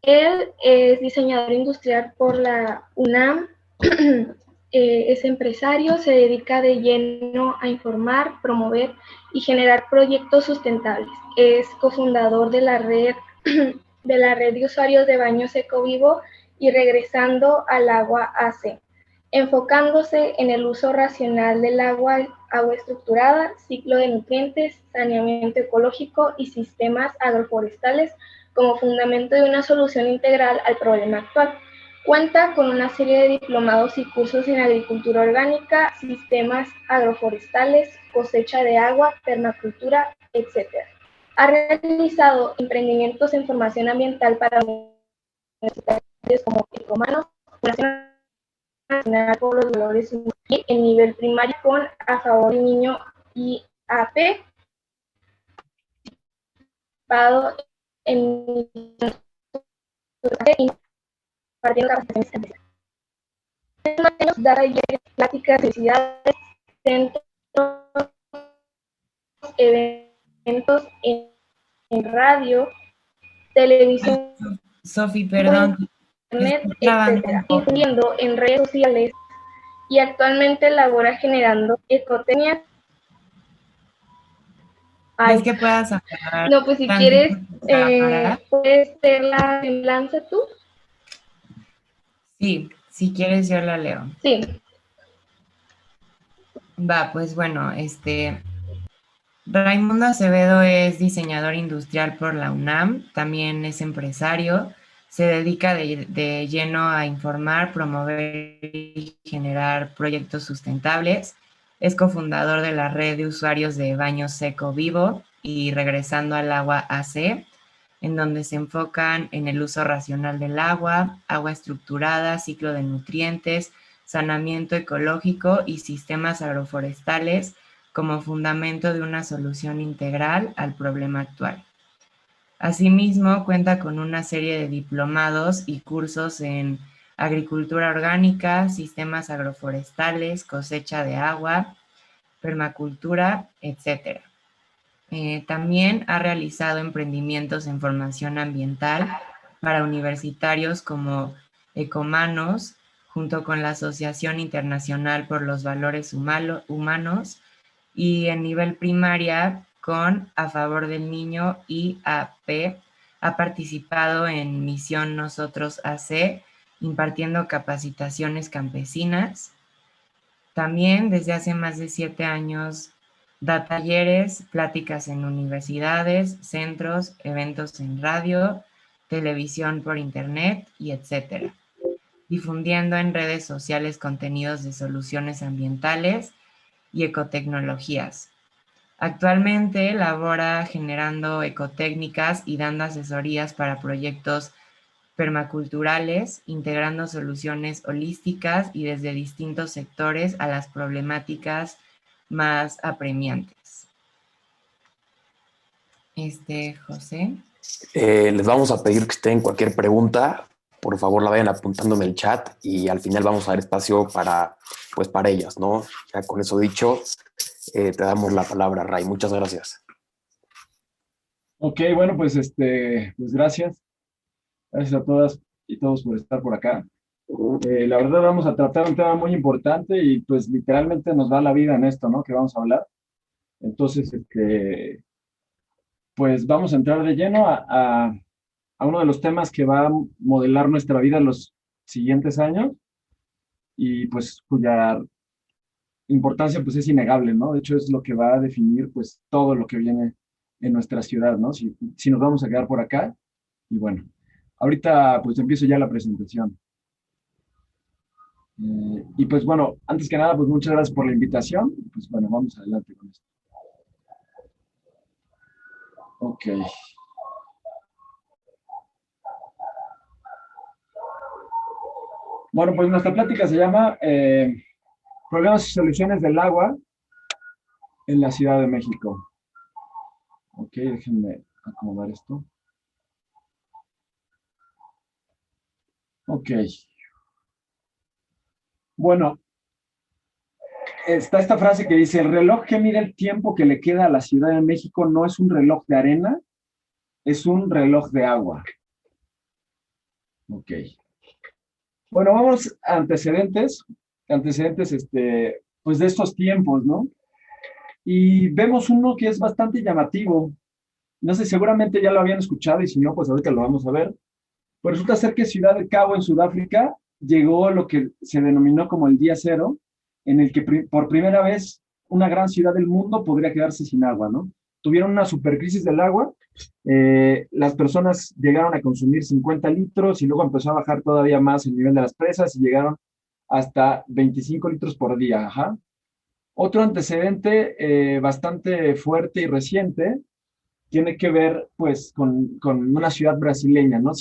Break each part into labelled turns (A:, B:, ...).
A: Él es diseñador industrial por la UNAM, es empresario, se dedica de lleno a informar, promover y generar proyectos sustentables. Es cofundador de la red de usuarios de Baños Ecovivo y Regresando al Agua AC, enfocándose en el uso racional del agua, agua estructurada, ciclo de nutrientes, saneamiento ecológico y sistemas agroforestales como fundamento de una solución integral al problema actual. Cuenta con una serie de diplomados y cursos en agricultura orgánica, sistemas agroforestales, cosecha de agua, permacultura, etc. Ha realizado emprendimientos en formación ambiental para universitarios como Ecomanos, Fundación Nacional por los Valores Humanos, y en nivel primario con A Favor del Niño IAP, participado en impartiendo capacitaciones. Da talleres, pláticas, felicidades, centros, eventos en radio, televisión,
B: Sofi, perdón, te
A: internet,
B: estoy trabando un
A: etcétera,
B: poco.
A: difundiendo en redes sociales y actualmente labora generando ecotecnias.
B: ¿Crees
A: Ay,
B: que puedas hablar
A: no, pues si
B: tantito
A: quieres,
B: tu cámara?
A: puedes ver la semblanza tú.
B: Sí, si quieres yo la leo.
A: Sí,
B: Va, pues bueno, Raimundo Acevedo es diseñador industrial por la UNAM, también es empresario, se dedica de lleno a informar, promover y generar proyectos sustentables. Es cofundador de la red de usuarios de Baños Seco Vivo y Regresando al Agua AC, en donde se enfocan en el uso racional del agua, agua estructurada, ciclo de nutrientes, saneamiento ecológico y sistemas agroforestales como fundamento de una solución integral al problema actual. Asimismo, cuenta con una serie de diplomados y cursos en agricultura orgánica, sistemas agroforestales, cosecha de agua, permacultura, etc. También ha realizado emprendimientos en formación ambiental para universitarios como Ecomanos, junto con la Asociación Internacional por los Valores Humanos, y en nivel primaria con A Favor del Niño IAP. Ha participado en Misión Nosotros AC, impartiendo capacitaciones campesinas. También desde hace más de 7 años da talleres, pláticas en universidades, centros, eventos en radio, televisión por internet y etcétera, difundiendo en redes sociales contenidos de soluciones ambientales y ecotecnologías. Actualmente labora generando ecotécnicas y dando asesorías para proyectos permaculturales, integrando soluciones holísticas y desde distintos sectores a las problemáticas más apremiantes. José.
C: Les vamos a pedir que estén cualquier pregunta, por favor la vayan apuntando en el chat y al final vamos a dar espacio para, pues para ellas, ¿no? Ya con eso dicho, te damos la palabra, Ray. Muchas gracias.
D: Ok, bueno, pues pues gracias. Gracias a todas y todos por estar por acá. La verdad vamos a tratar un tema muy importante y pues literalmente nos da la vida en esto, ¿no? Que vamos a hablar. Entonces, pues vamos a entrar de lleno a uno de los temas que va a modelar nuestra vida en los siguientes años y pues cuya importancia pues es innegable, ¿no? De hecho es lo que va a definir pues todo lo que viene en nuestra ciudad, ¿no? Si nos vamos a quedar por acá y bueno, ahorita pues empiezo ya la presentación. Y pues bueno, antes que nada pues muchas gracias por la invitación, pues bueno, vamos adelante con esto. Ok. Bueno, pues nuestra plática se llama Problemas y soluciones del agua en la Ciudad de México. Ok, déjenme acomodar esto. Ok. Bueno, está esta frase que dice, el reloj que mide el tiempo que le queda a la Ciudad de México no es un reloj de arena, es un reloj de agua. Ok. Bueno, vamos a antecedentes, pues de estos tiempos, ¿no? Y vemos uno que es bastante llamativo. No sé, seguramente ya lo habían escuchado y si no, pues ahorita lo vamos a ver. Pues resulta ser que Ciudad del Cabo, en Sudáfrica, llegó lo que se denominó como el día cero, en el que por primera vez una gran ciudad del mundo podría quedarse sin agua, ¿no? Tuvieron una supercrisis del agua, las personas llegaron a consumir 50 litros y luego empezó a bajar todavía más el nivel de las presas y llegaron hasta 25 litros por día. Ajá. Otro antecedente bastante fuerte y reciente tiene que ver pues con una ciudad brasileña, ¿no?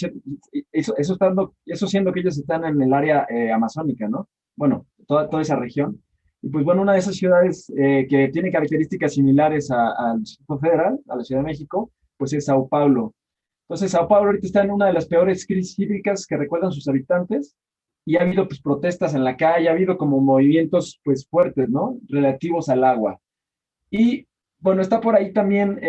D: Eso siendo que ellos están en el área amazónica, ¿no? Bueno, toda esa región. Y pues bueno, una de esas ciudades que tiene características similares al Distrito Federal, a la Ciudad de México, pues es Sao Paulo. Entonces, Sao Paulo ahorita está en una de las peores crisis hídricas que recuerdan sus habitantes y ha habido pues protestas en la calle, ha habido como movimientos pues fuertes, ¿no? Relativos al agua. Y bueno, está por ahí también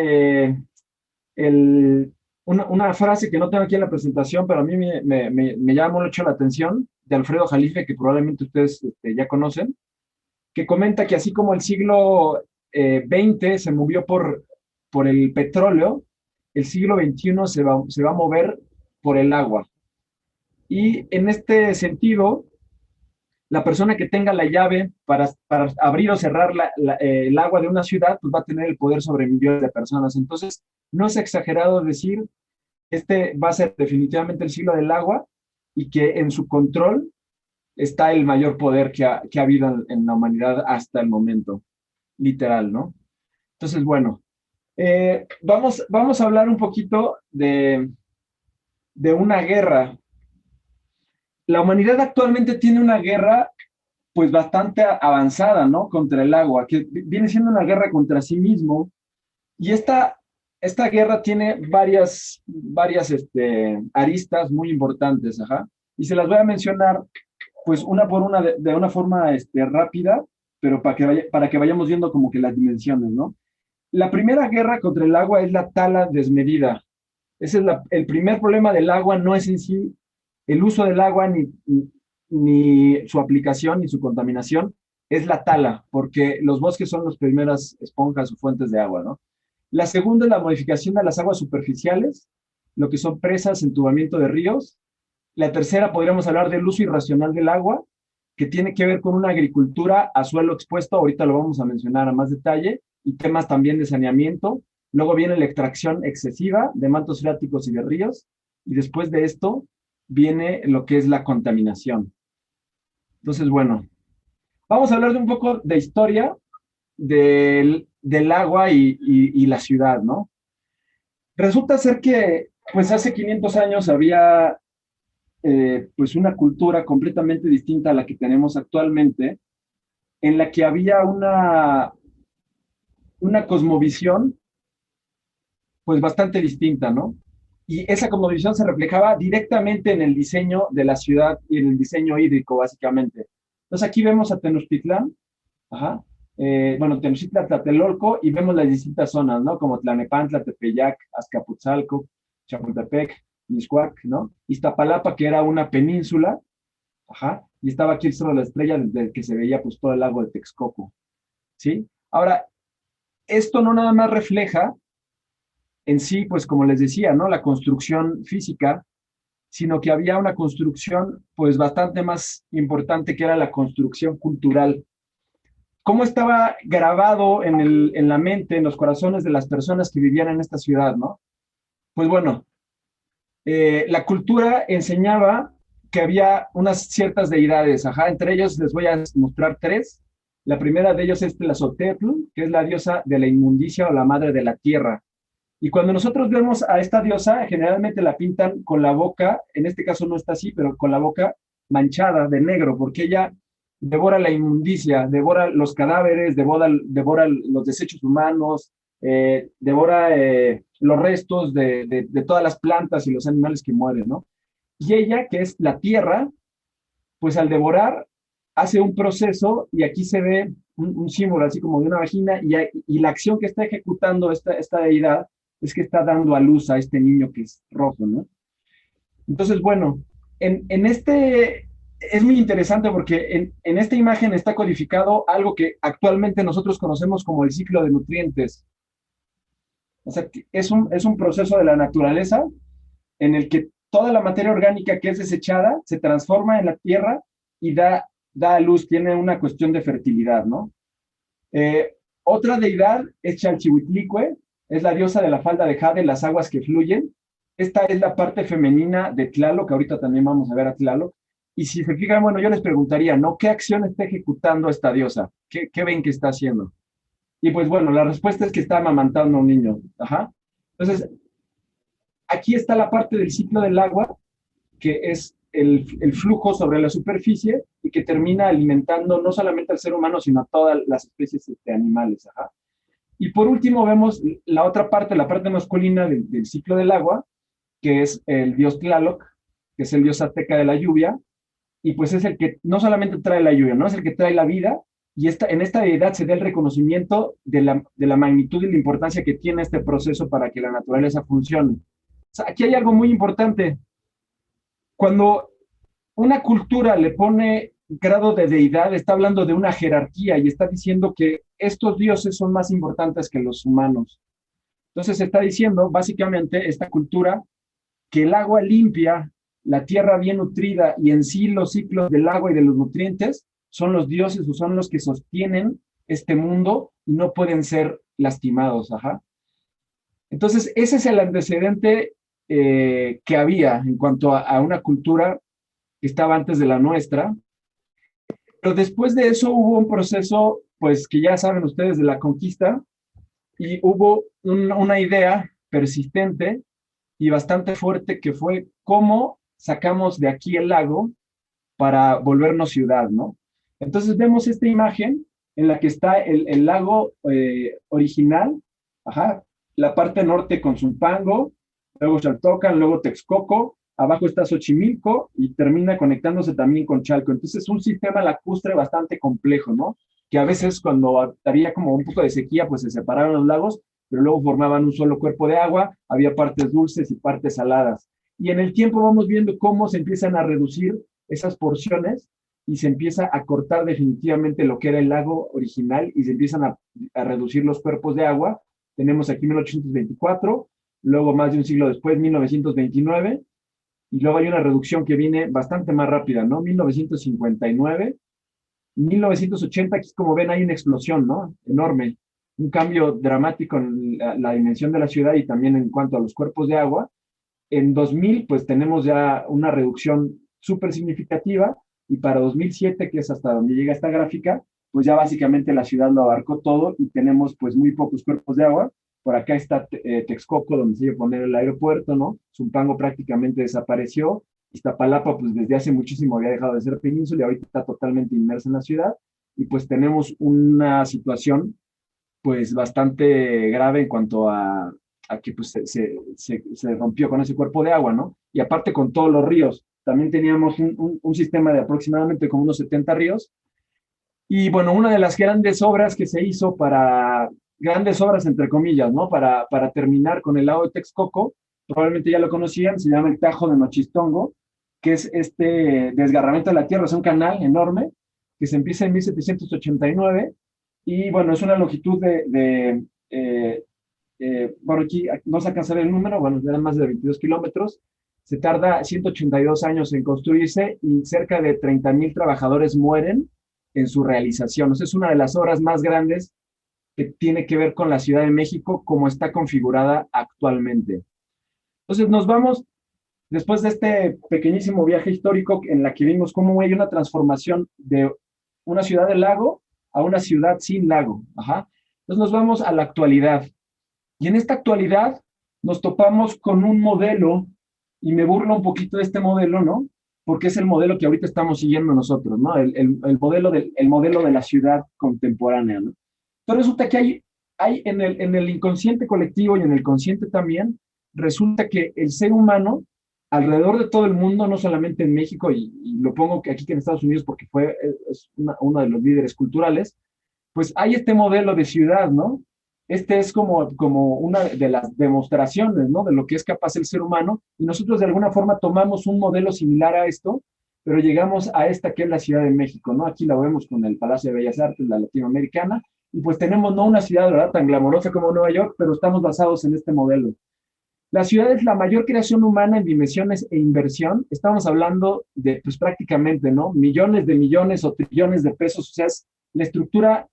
D: una frase que no tengo aquí en la presentación, pero a mí me llama mucho la atención, de Alfredo Jalife, que probablemente ustedes ya conocen, que comenta que así como el siglo XX se movió por el petróleo, el siglo XXI se va a mover por el agua. Y en este sentido, la persona que tenga la llave para abrir o cerrar el agua de una ciudad, pues va a tener el poder sobre millones de personas. Entonces, no es exagerado decir, este va a ser definitivamente el siglo del agua y que en su control está el mayor poder que ha habido en la humanidad hasta el momento, literal, ¿no? Entonces, bueno, vamos a hablar un poquito de una guerra. La humanidad actualmente tiene una guerra pues bastante avanzada, ¿no? Contra el agua, que viene siendo una guerra contra sí mismo. Y esta guerra tiene varias aristas muy importantes, ajá. Y se las voy a mencionar, pues una por una, de una forma rápida, pero para que vayamos viendo como que las dimensiones, ¿no? La primera guerra contra el agua es la tala desmedida. Ese es el primer problema del agua, no es en sí el uso del agua, ni su aplicación, ni su contaminación, es la tala, porque los bosques son las primeras esponjas o fuentes de agua, ¿no? La segunda es la modificación de las aguas superficiales, lo que son presas, entubamiento de ríos. La tercera podríamos hablar del uso irracional del agua, que tiene que ver con una agricultura a suelo expuesto, ahorita lo vamos a mencionar a más detalle, y temas también de saneamiento. Luego viene la extracción excesiva de mantos freáticos y de ríos, y después de esto viene lo que es la contaminación. Entonces, bueno, vamos a hablar de un poco de historia del agua y la ciudad, ¿no? Resulta ser que, pues hace 500 años había pues una cultura completamente distinta a la que tenemos actualmente, en la que había una cosmovisión pues bastante distinta, ¿no? Y esa cosmovisión se reflejaba directamente en el diseño de la ciudad y en el diseño hídrico, básicamente. Entonces aquí vemos a Tenochtitlán, ajá, bueno, Tenochtitlan, Tlatelolco, y vemos las distintas zonas, ¿no? Como Tlanepantla, Tepeyac, Azcapotzalco, Chapultepec, Mixcoac, ¿no? Iztapalapa, que era una península, ajá, y estaba aquí el Cerro de la Estrella, desde el que se veía pues todo el lago de Texcoco, ¿sí? Ahora, esto no nada más refleja en sí, pues como les decía, ¿no? La construcción física, sino que había una construcción pues bastante más importante que era la construcción cultural. ¿Cómo estaba grabado en la mente, en los corazones de las personas que vivían en esta ciudad, ¿no? Pues bueno, la cultura enseñaba que había unas ciertas deidades, ajá, entre ellos les voy a mostrar tres. La primera de ellos es Tlazotepetl, que es la diosa de la inmundicia o la madre de la tierra. Y cuando nosotros vemos a esta diosa, generalmente la pintan con la boca, en este caso no está así, pero con la boca manchada de negro, porque ella devora la inmundicia, devora los cadáveres, devora los desechos humanos, devora los restos de todas las plantas y los animales que mueren, ¿no? Y ella, que es la tierra, pues al devorar hace un proceso y aquí se ve un símbolo así como de una vagina y la acción que está ejecutando esta deidad es que está dando a luz a este niño que es rojo, ¿no? Entonces, bueno, en este es muy interesante porque en esta imagen está codificado algo que actualmente nosotros conocemos como el ciclo de nutrientes. O sea, que es un proceso de la naturaleza en el que toda la materia orgánica que es desechada se transforma en la tierra y da a luz, tiene una cuestión de fertilidad, ¿no? Otra deidad es Chalchihuitlicue, es la diosa de la falda de jade, las aguas que fluyen. Esta es la parte femenina de Tlaloc, que ahorita también vamos a ver a Tlaloc. Y si se fijan, bueno, yo les preguntaría, ¿no? ¿Qué acción está ejecutando esta diosa? ¿Qué ven que está haciendo? Y pues bueno, la respuesta es que está amamantando a un niño. Ajá. Entonces, aquí está la parte del ciclo del agua, que es el flujo sobre la superficie y que termina alimentando no solamente al ser humano, sino a todas las especies animales. Ajá. Y por último vemos la otra parte, la parte masculina del ciclo del agua, que es el dios Tlaloc, que es el dios azteca de la lluvia, y pues es el que no solamente trae la lluvia, ¿no? Es el que trae la vida, y en esta deidad se da el reconocimiento de la magnitud y la importancia que tiene este proceso para que la naturaleza funcione. O sea, aquí hay algo muy importante. Cuando una cultura le pone grado de deidad, está hablando de una jerarquía y está diciendo que estos dioses son más importantes que los humanos. Entonces está diciendo, básicamente, esta cultura, que el agua limpia, la tierra bien nutrida y en sí los ciclos del agua y de los nutrientes son los dioses o son los que sostienen este mundo y no pueden ser lastimados. Ajá. Entonces, ese es el antecedente que había en cuanto a una cultura que estaba antes de la nuestra. Pero después de eso hubo un proceso, pues que ya saben ustedes, de la conquista, y hubo una idea persistente y bastante fuerte que fue cómo sacamos de aquí el lago para volvernos ciudad, ¿no? Entonces vemos esta imagen en la que está el lago original, ajá, la parte norte con Zumpango, luego Chaltocan, luego Texcoco, abajo está Xochimilco y termina conectándose también con Chalco. Entonces es un sistema lacustre bastante complejo, ¿no? Que a veces cuando había como un poco de sequía, pues se separaron los lagos, pero luego formaban un solo cuerpo de agua, había partes dulces y partes saladas. Y en el tiempo vamos viendo cómo se empiezan a reducir esas porciones y se empieza a cortar definitivamente lo que era el lago original y se empiezan a reducir los cuerpos de agua. Tenemos aquí 1824, luego más de un siglo después, 1929, y luego hay una reducción que viene bastante más rápida, ¿no? 1959, 1980, aquí como ven hay una explosión, ¿no? Enorme, un cambio dramático en la dimensión de la ciudad y también en cuanto a los cuerpos de agua. En 2000, pues tenemos ya una reducción súper significativa y para 2007, que es hasta donde llega esta gráfica, pues ya básicamente la ciudad lo abarcó todo y tenemos pues muy pocos cuerpos de agua. Por acá está Texcoco, donde se iba a poner el aeropuerto, ¿no? Zumpango prácticamente desapareció. Iztapalapa, pues desde hace muchísimo había dejado de ser península y ahorita está totalmente inmersa en la ciudad. Y pues tenemos una situación pues bastante grave en cuanto a que pues, se rompió con ese cuerpo de agua, ¿no? Y aparte con todos los ríos. También teníamos un sistema de aproximadamente como unos 70 ríos. Y bueno, una de las grandes obras que se hizo grandes obras entre comillas, ¿no? Para terminar con el lago de Texcoco, probablemente ya lo conocían, se llama el Tajo de Nochistongo, que es este desgarramiento de la tierra, es un canal enorme que se empieza en 1789 y bueno, es una longitud bueno, aquí no se alcanza el número, bueno, eran más de 22 kilómetros, se tarda 182 años en construirse y cerca de 30,000 trabajadores mueren en su realización. O sea, es una de las obras más grandes que tiene que ver con la Ciudad de México como está configurada actualmente. Entonces nos vamos, después de este pequeñísimo viaje histórico en la que vimos cómo hay una transformación de una ciudad del lago a una ciudad sin lago. Ajá. Entonces nos vamos a la actualidad. Y en esta actualidad nos topamos con un modelo, y me burlo un poquito de este modelo, ¿no? Porque es el modelo que ahorita estamos siguiendo nosotros, ¿no? El modelo de la ciudad contemporánea, ¿no? Entonces resulta que hay en el inconsciente colectivo y en el consciente también, resulta que el ser humano, alrededor de todo el mundo, no solamente en México, y lo pongo aquí que en Estados Unidos porque es uno de los líderes culturales, pues hay este modelo de ciudad, ¿no? Este es como una de las demostraciones, ¿no? De lo que es capaz el ser humano, y nosotros de alguna forma tomamos un modelo similar a esto, pero llegamos a esta que es la Ciudad de México, ¿no? Aquí la vemos con el Palacio de Bellas Artes, la latinoamericana, y pues tenemos no una ciudad, ¿verdad?, tan glamorosa como Nueva York, pero estamos basados en este modelo. La ciudad es la mayor creación humana en dimensiones e inversión. Estamos hablando de, pues prácticamente, ¿no? Millones de millones o trillones de pesos. O sea, es la estructura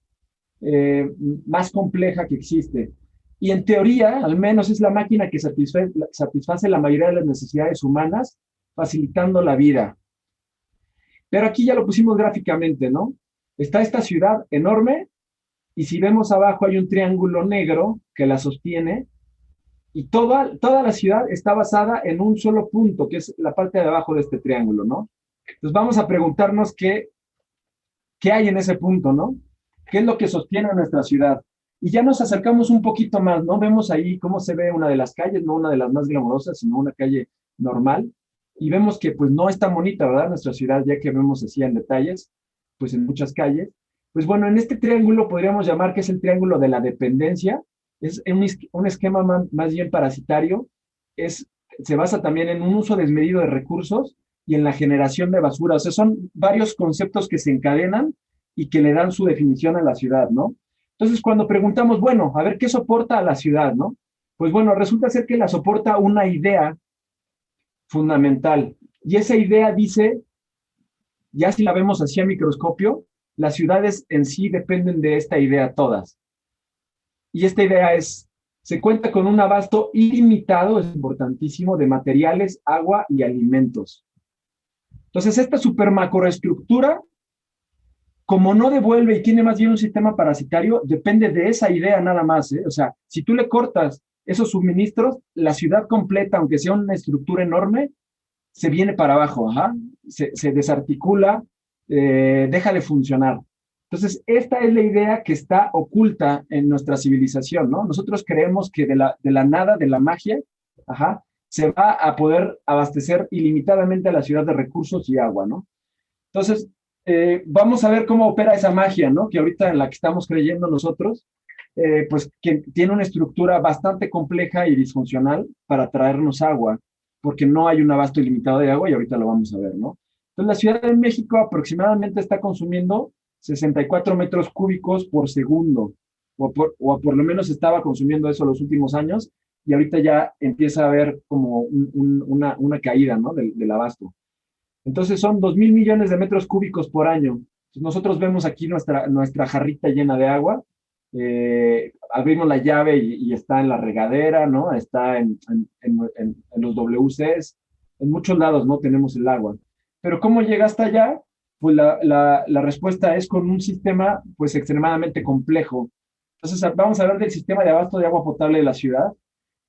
D: más compleja que existe. Y en teoría, al menos es la máquina que satisface la mayoría de las necesidades humanas, facilitando la vida. Pero aquí ya lo pusimos gráficamente, ¿no? Está esta ciudad enorme y si vemos abajo hay un triángulo negro que la sostiene y toda la ciudad está basada en un solo punto, que es la parte de abajo de este triángulo, ¿no? Entonces vamos a preguntarnos qué hay en ese punto, ¿no? ¿Qué es lo que sostiene a nuestra ciudad? Y ya nos acercamos un poquito más, ¿no? Vemos ahí cómo se ve una de las calles, no una de las más glamorosas, sino una calle normal. Y vemos que pues no es tan bonita, ¿verdad? Nuestra ciudad, ya que vemos así en detalles, pues en muchas calles. Pues bueno, en este triángulo podríamos llamar que es el triángulo de la dependencia. Es un esquema más bien parasitario. Se basa también en un uso desmedido de recursos y en la generación de basura. O sea, son varios conceptos que se encadenan y que le dan su definición a la ciudad, ¿no? Entonces, cuando preguntamos, bueno, a ver, ¿qué soporta a la ciudad, no? Pues bueno, resulta ser que la soporta una idea fundamental. Y esa idea dice, ya si la vemos así a microscopio, las ciudades en sí dependen de esta idea todas. Y esta idea es, se cuenta con un abasto ilimitado, es importantísimo, de materiales, agua y alimentos. Entonces, esta super macroestructura, como no devuelve y tiene más bien un sistema parasitario, depende de esa idea nada más, ¿eh? O sea, si tú le cortas esos suministros, la ciudad completa, aunque sea una estructura enorme, se viene para abajo, ajá, se desarticula, deja de funcionar. Entonces, esta es la idea que está oculta en nuestra civilización, ¿no? Nosotros creemos que de la nada, de la magia, ajá, se va a poder abastecer ilimitadamente a la ciudad de recursos y agua, ¿no? Entonces, vamos a ver cómo opera esa magia, ¿no? Que ahorita en la que estamos creyendo nosotros, pues que tiene una estructura bastante compleja y disfuncional para traernos agua, porque no hay un abasto ilimitado de agua y ahorita lo vamos a ver, ¿no? Entonces, la Ciudad de México aproximadamente está consumiendo 64 metros cúbicos por segundo, o por lo menos estaba consumiendo eso los últimos años, y ahorita ya empieza a haber como una caída, ¿no? Del abasto. Entonces son 2.000 millones de metros cúbicos por año. Entonces, nosotros vemos aquí nuestra jarrita llena de agua, abrimos la llave y está en la regadera, ¿no? Está en los WCs, en muchos lados no tenemos el agua. Pero ¿cómo llega hasta allá? Pues la respuesta es con un sistema pues extremadamente complejo. Entonces vamos a hablar del sistema de abasto de agua potable de la ciudad,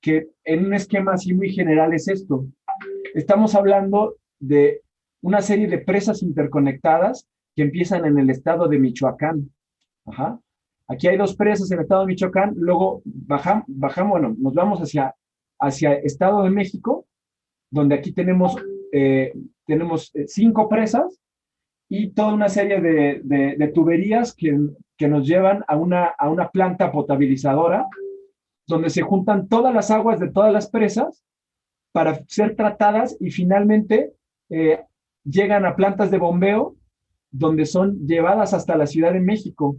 D: que en un esquema así muy general es esto. Estamos hablando de una serie de presas interconectadas que empiezan en el estado de Michoacán. Ajá. Aquí hay 2 presas en el estado de Michoacán, luego bajamos, bueno, nos vamos hacia Estado de México, donde aquí tenemos 5 presas y toda una serie de tuberías que nos llevan a una planta potabilizadora, donde se juntan todas las aguas de todas las presas para ser tratadas y finalmente llegan a plantas de bombeo, donde son llevadas hasta la Ciudad de México.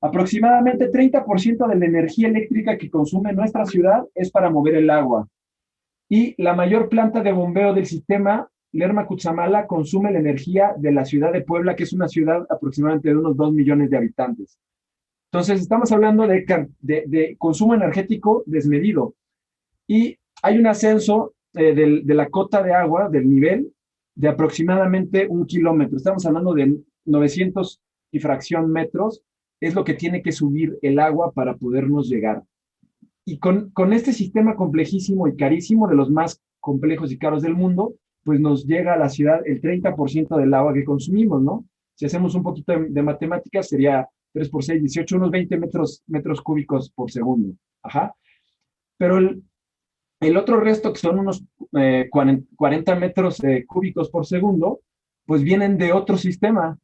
D: Aproximadamente 30% de la energía eléctrica que consume nuestra ciudad es para mover el agua. Y la mayor planta de bombeo del sistema, Lerma Cutzamala, consume la energía de la ciudad de Puebla, que es una ciudad aproximadamente de unos 2 millones de habitantes. Entonces, estamos hablando de consumo energético desmedido. Y hay un ascenso de la cota de agua, del nivel, de aproximadamente 1 kilómetro. Estamos hablando de 900 y fracción metros, es lo que tiene que subir el agua para podernos llegar. Y con este sistema complejísimo y carísimo, de los más complejos y caros del mundo, pues nos llega a la ciudad el 30% del agua que consumimos, ¿no? Si hacemos un poquito de matemáticas, sería 3 por 6, 18, unos 20 metros cúbicos por segundo. Ajá. Pero el otro resto, que son unos 40 metros cúbicos por segundo, pues vienen de otro sistema.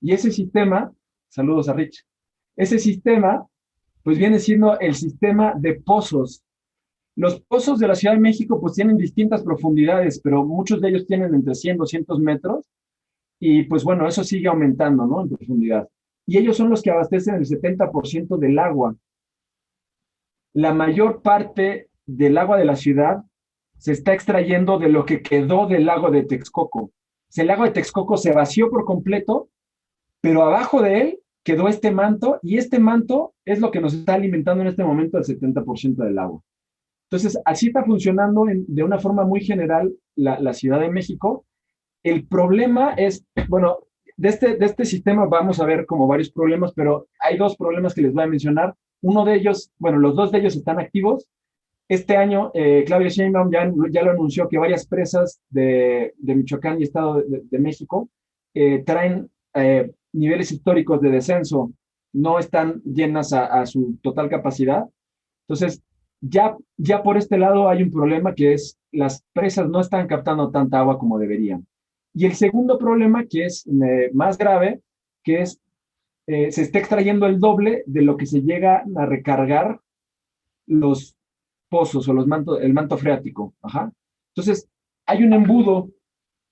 D: Y ese sistema, saludos a Rich, ese sistema pues viene siendo el sistema de pozos. Los pozos de la Ciudad de México pues tienen distintas profundidades, pero muchos de ellos tienen entre 100 y 200 metros, y pues bueno, eso sigue aumentando, ¿no? En profundidad. Y ellos son los que abastecen el 70% del agua. La mayor parte del agua de la ciudad se está extrayendo de lo que quedó del lago de Texcoco. O sea, el lago de Texcoco se vació por completo, pero abajo de él quedó este manto, y este manto es lo que nos está alimentando en este momento el 70% del agua. Entonces, así está funcionando de una forma muy general la Ciudad de México. El problema es, bueno, de este sistema vamos a ver como varios problemas, pero hay dos problemas que les voy a mencionar. Uno de ellos, bueno, los dos de ellos están activos. Este año, Claudia Sheinbaum ya lo anunció, que varias presas de Michoacán y Estado de México traen niveles históricos de descenso, no están llenas a su total capacidad. Entonces, ya por este lado hay un problema, que es las presas no están captando tanta agua como deberían. Y el segundo problema, que es más grave, que es se está extrayendo el doble de lo que se llega a recargar los pozos o el manto freático. Ajá. Entonces, hay un embudo,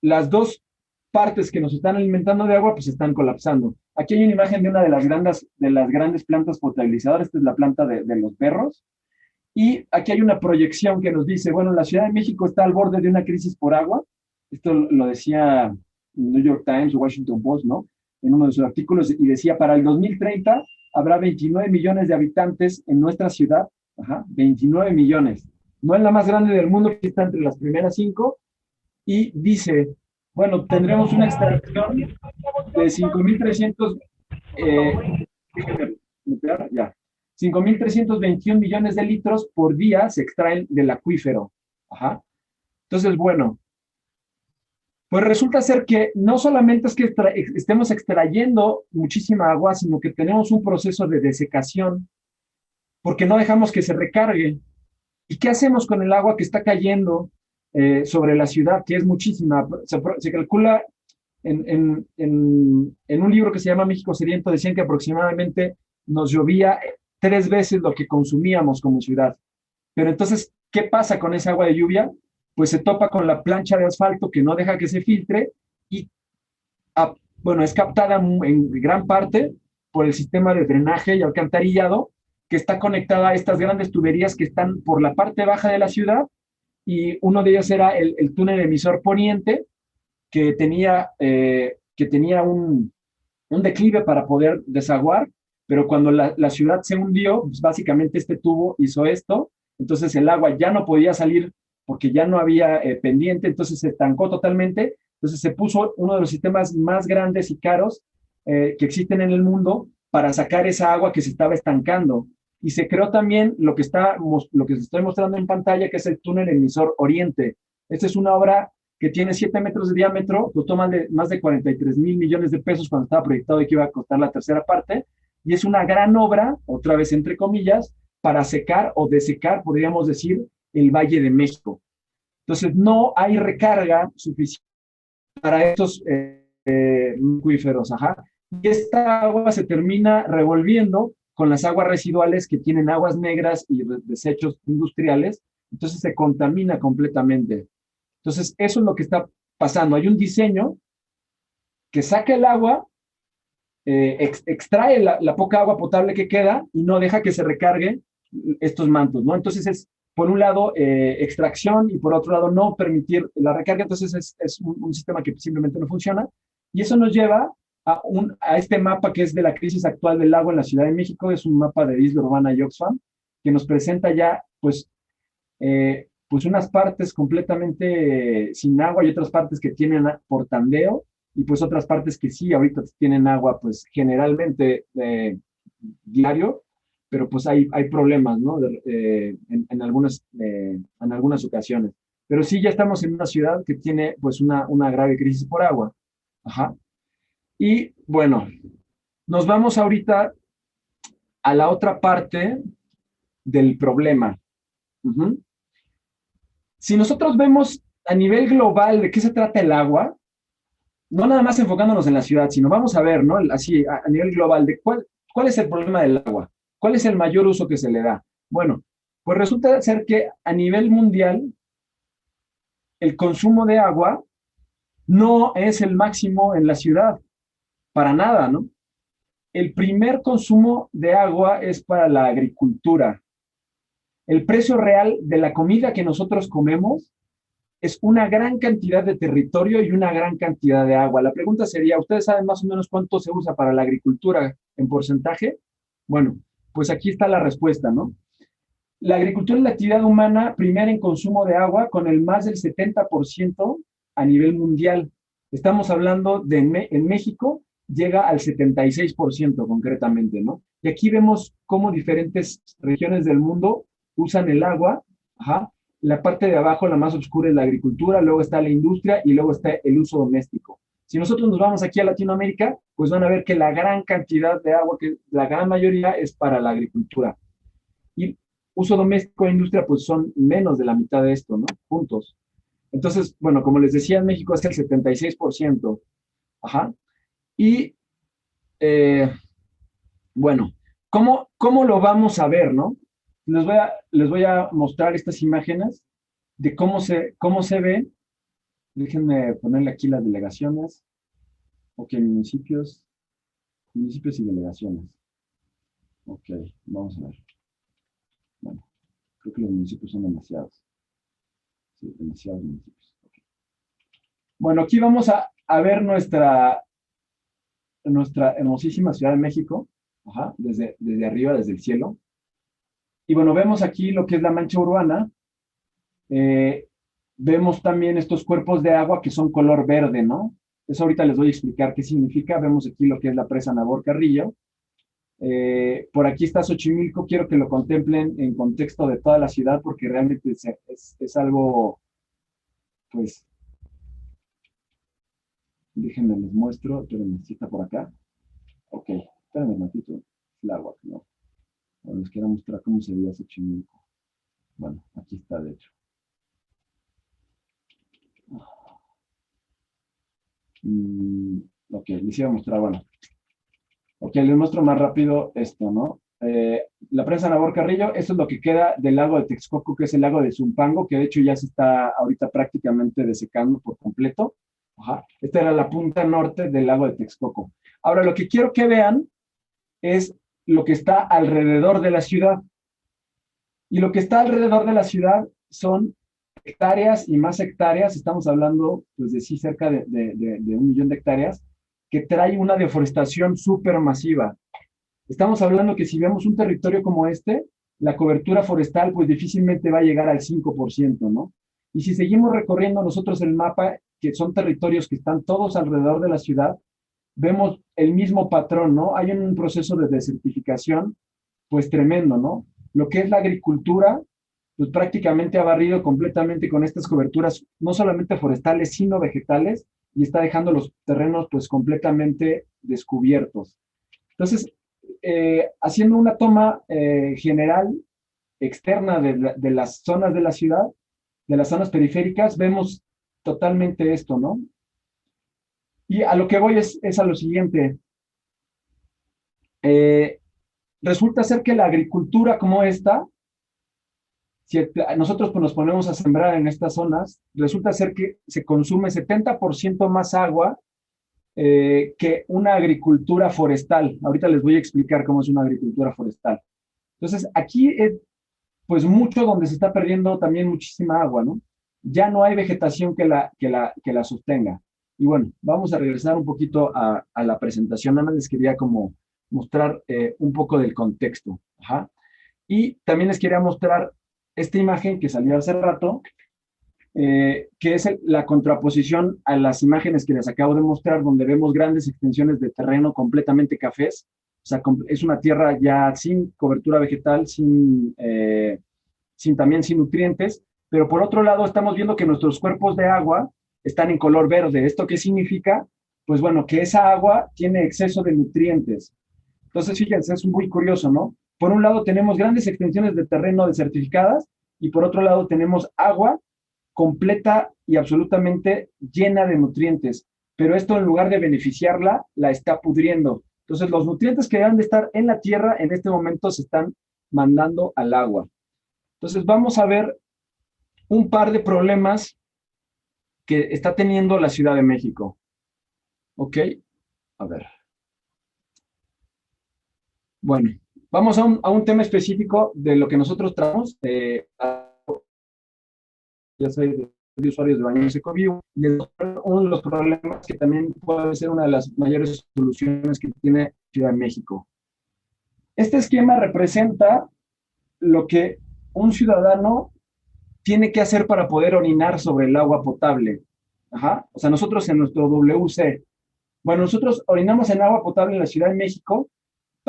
D: las dos partes que nos están alimentando de agua pues están colapsando. Aquí hay una imagen de una de las grandes plantas potabilizadoras. Esta es la planta de los perros. Y aquí hay una proyección que nos dice, bueno, la Ciudad de México está al borde de una crisis por agua. Esto lo decía New York Times o Washington Post, ¿no? En uno de sus artículos, y decía, para el 2030 habrá 29 millones de habitantes en nuestra ciudad. Ajá, 29 millones. No es la más grande del mundo, que está entre las primeras 5. Y dice, bueno, tendremos una extracción de 5.300, 5.321 millones de litros por día se extraen del acuífero. Ajá. Entonces, bueno, pues resulta ser que no solamente es que estemos extrayendo muchísima agua, sino que tenemos un proceso de desecación, porque no dejamos que se recargue. ¿Y qué hacemos con el agua que está cayendo sobre la ciudad, que es muchísima? Se calcula en un libro que se llama México Sediento, decían que aproximadamente nos llovía 3 veces lo que consumíamos como ciudad. Pero entonces, ¿qué pasa con esa agua de lluvia? Pues se topa con la plancha de asfalto que no deja que se filtre, y bueno, es captada en gran parte por el sistema de drenaje y alcantarillado, que está conectada a estas grandes tuberías que están por la parte baja de la ciudad, y uno de ellos era el túnel emisor poniente, que tenía un declive para poder desaguar, pero cuando la ciudad se hundió, pues básicamente este tubo hizo esto, entonces el agua ya no podía salir porque ya no había pendiente, entonces se estancó totalmente. Entonces se puso uno de los sistemas más grandes y caros que existen en el mundo para sacar esa agua que se estaba estancando. Y se creó también lo que les estoy mostrando en pantalla, que es el túnel emisor oriente. Esta es una obra que tiene 7 metros de diámetro, costó más de 43,000 millones de pesos cuando estaba proyectado y que iba a costar la tercera parte, y es una gran obra, otra vez entre comillas, para secar o desecar, podríamos decir, el Valle de México. Entonces, no hay recarga suficiente para estos acuíferos. Ajá. Y esta agua se termina revolviendo con las aguas residuales que tienen aguas negras y desechos industriales, entonces se contamina completamente. Entonces, eso es lo que está pasando. Hay un diseño que saca el agua, extrae la poca agua potable que queda y no deja que se recargue estos mantos, ¿no? Entonces es, por un lado, extracción, y por otro lado, no permitir la recarga. Entonces es un sistema que simplemente no funciona, y eso nos lleva a este mapa que es de la crisis actual del agua en la Ciudad de México. Es un mapa de Isla Urbana y Oxfam, que nos presenta ya, pues unas partes completamente sin agua y otras partes que tienen por tandeo, y pues otras partes que sí, ahorita tienen agua, pues generalmente diario, pero pues hay problemas, ¿no? En algunas ocasiones. Pero sí, ya estamos en una ciudad que tiene pues una grave crisis por agua. Ajá. Y bueno, nos vamos ahorita a la otra parte del problema. Uh-huh. Si nosotros vemos a nivel global de qué se trata el agua, no nada más enfocándonos en la ciudad, sino vamos a ver, ¿no? Así, a nivel global, de cuál es el problema del agua. ¿Cuál es el mayor uso que se le da? Bueno, pues resulta ser que a nivel mundial el consumo de agua no es el máximo en la ciudad, para nada, ¿no? El primer consumo de agua es para la agricultura. El precio real de la comida que nosotros comemos es una gran cantidad de territorio y una gran cantidad de agua. La pregunta sería, ¿ustedes saben más o menos cuánto se usa para la agricultura en porcentaje? Bueno, pues aquí está la respuesta, ¿no? La agricultura es la actividad humana primera en consumo de agua con el más del 70% a nivel mundial. Estamos hablando de en México llega al 76% concretamente, ¿no? Y aquí vemos cómo diferentes regiones del mundo usan el agua. Ajá. La parte de abajo, la más oscura, es la agricultura, luego está la industria y luego está el uso doméstico. Si nosotros nos vamos aquí a Latinoamérica, pues van a ver que la gran cantidad de agua, que la gran mayoría es para la agricultura. Y uso doméstico e industria, pues son menos de la mitad de esto, ¿no? Puntos. Entonces, bueno, como les decía, en México es el 76%. Ajá. Y, bueno, ¿cómo lo vamos a ver, no? Les voy a mostrar estas imágenes de cómo se ve. Déjenme ponerle aquí las delegaciones. Ok, municipios y delegaciones. Ok, vamos a ver. Bueno, creo que los municipios son demasiados. Sí, demasiados municipios. Okay. Bueno, aquí vamos a ver nuestra hermosísima Ciudad de México, ajá, desde arriba, desde el cielo. Y bueno, vemos aquí lo que es la mancha urbana. Vemos también estos cuerpos de agua que son color verde, ¿no? Eso ahorita les voy a explicar qué significa. Vemos aquí lo que es la presa Nabor Carrillo. Por aquí está Xochimilco. Quiero que lo contemplen en contexto de toda la ciudad porque realmente es algo, pues, déjenme les muestro. Espérenme, si está por acá. Ok, espérenme un ratito. El agua, ¿no? Bueno, les quiero mostrar cómo se veía Xochimilco. Bueno, aquí está, de hecho. Ok, les iba a mostrar, bueno. Ok, les muestro más rápido esto, ¿no? La presa Nabor Carrillo, esto es lo que queda del lago de Texcoco, que es el lago de Zumpango, que de hecho ya se está ahorita prácticamente desecando por completo. Ajá. Esta era la punta norte del lago de Texcoco. Ahora, lo que quiero que vean es lo que está alrededor de la ciudad. Y lo que está alrededor de la ciudad son hectáreas y más hectáreas. Estamos hablando, pues, de sí, cerca de 1 millón de hectáreas, que trae una deforestación súper masiva. Estamos hablando que si vemos un territorio como este, la cobertura forestal, pues, difícilmente va a llegar al 5%, ¿no? Y si seguimos recorriendo nosotros el mapa, que son territorios que están todos alrededor de la ciudad, vemos el mismo patrón, ¿no? Hay un proceso de desertificación, pues, tremendo, ¿no? Lo que es la agricultura, pues prácticamente ha barrido completamente con estas coberturas, no solamente forestales, sino vegetales, y está dejando los terrenos pues completamente descubiertos. Entonces, haciendo una toma general, externa de las zonas de la ciudad, de las zonas periféricas, vemos totalmente esto, ¿no? Y a lo que voy es a lo siguiente. Resulta ser que la agricultura como esta, si nosotros pues, nos ponemos a sembrar en estas zonas, resulta ser que se consume 70% más agua que una agricultura forestal. Ahorita les voy a explicar cómo es una agricultura forestal. Entonces, aquí es pues mucho donde se está perdiendo también muchísima agua, ¿no? Ya no hay vegetación que la sostenga. Y bueno, vamos a regresar un poquito a la presentación. Nada más les quería como mostrar un poco del contexto. Ajá. Y también les quería mostrar esta imagen que salió hace rato, que es la contraposición a las imágenes que les acabo de mostrar, donde vemos grandes extensiones de terreno completamente cafés. O sea, es una tierra ya sin cobertura vegetal, también sin nutrientes, pero por otro lado estamos viendo que nuestros cuerpos de agua están en color verde. ¿Esto qué significa? Pues bueno, que esa agua tiene exceso de nutrientes. Entonces, fíjense, es muy curioso, ¿no? Por un lado tenemos grandes extensiones de terreno desertificadas y por otro lado tenemos agua completa y absolutamente llena de nutrientes. Pero esto en lugar de beneficiarla, la está pudriendo. Entonces, los nutrientes que deben de estar en la tierra en este momento se están mandando al agua. Entonces, vamos a ver un par de problemas que está teniendo la Ciudad de México. ¿Ok? A ver. Bueno, vamos a un tema específico de lo que nosotros tratamos. Ya soy de usuarios de Baños EcoView, y es uno de los problemas que también puede ser una de las mayores soluciones que tiene Ciudad de México. Este esquema representa lo que un ciudadano tiene que hacer para poder orinar sobre el agua potable. Ajá. O sea, nosotros en nuestro WC, bueno, nosotros orinamos en agua potable en la Ciudad de México,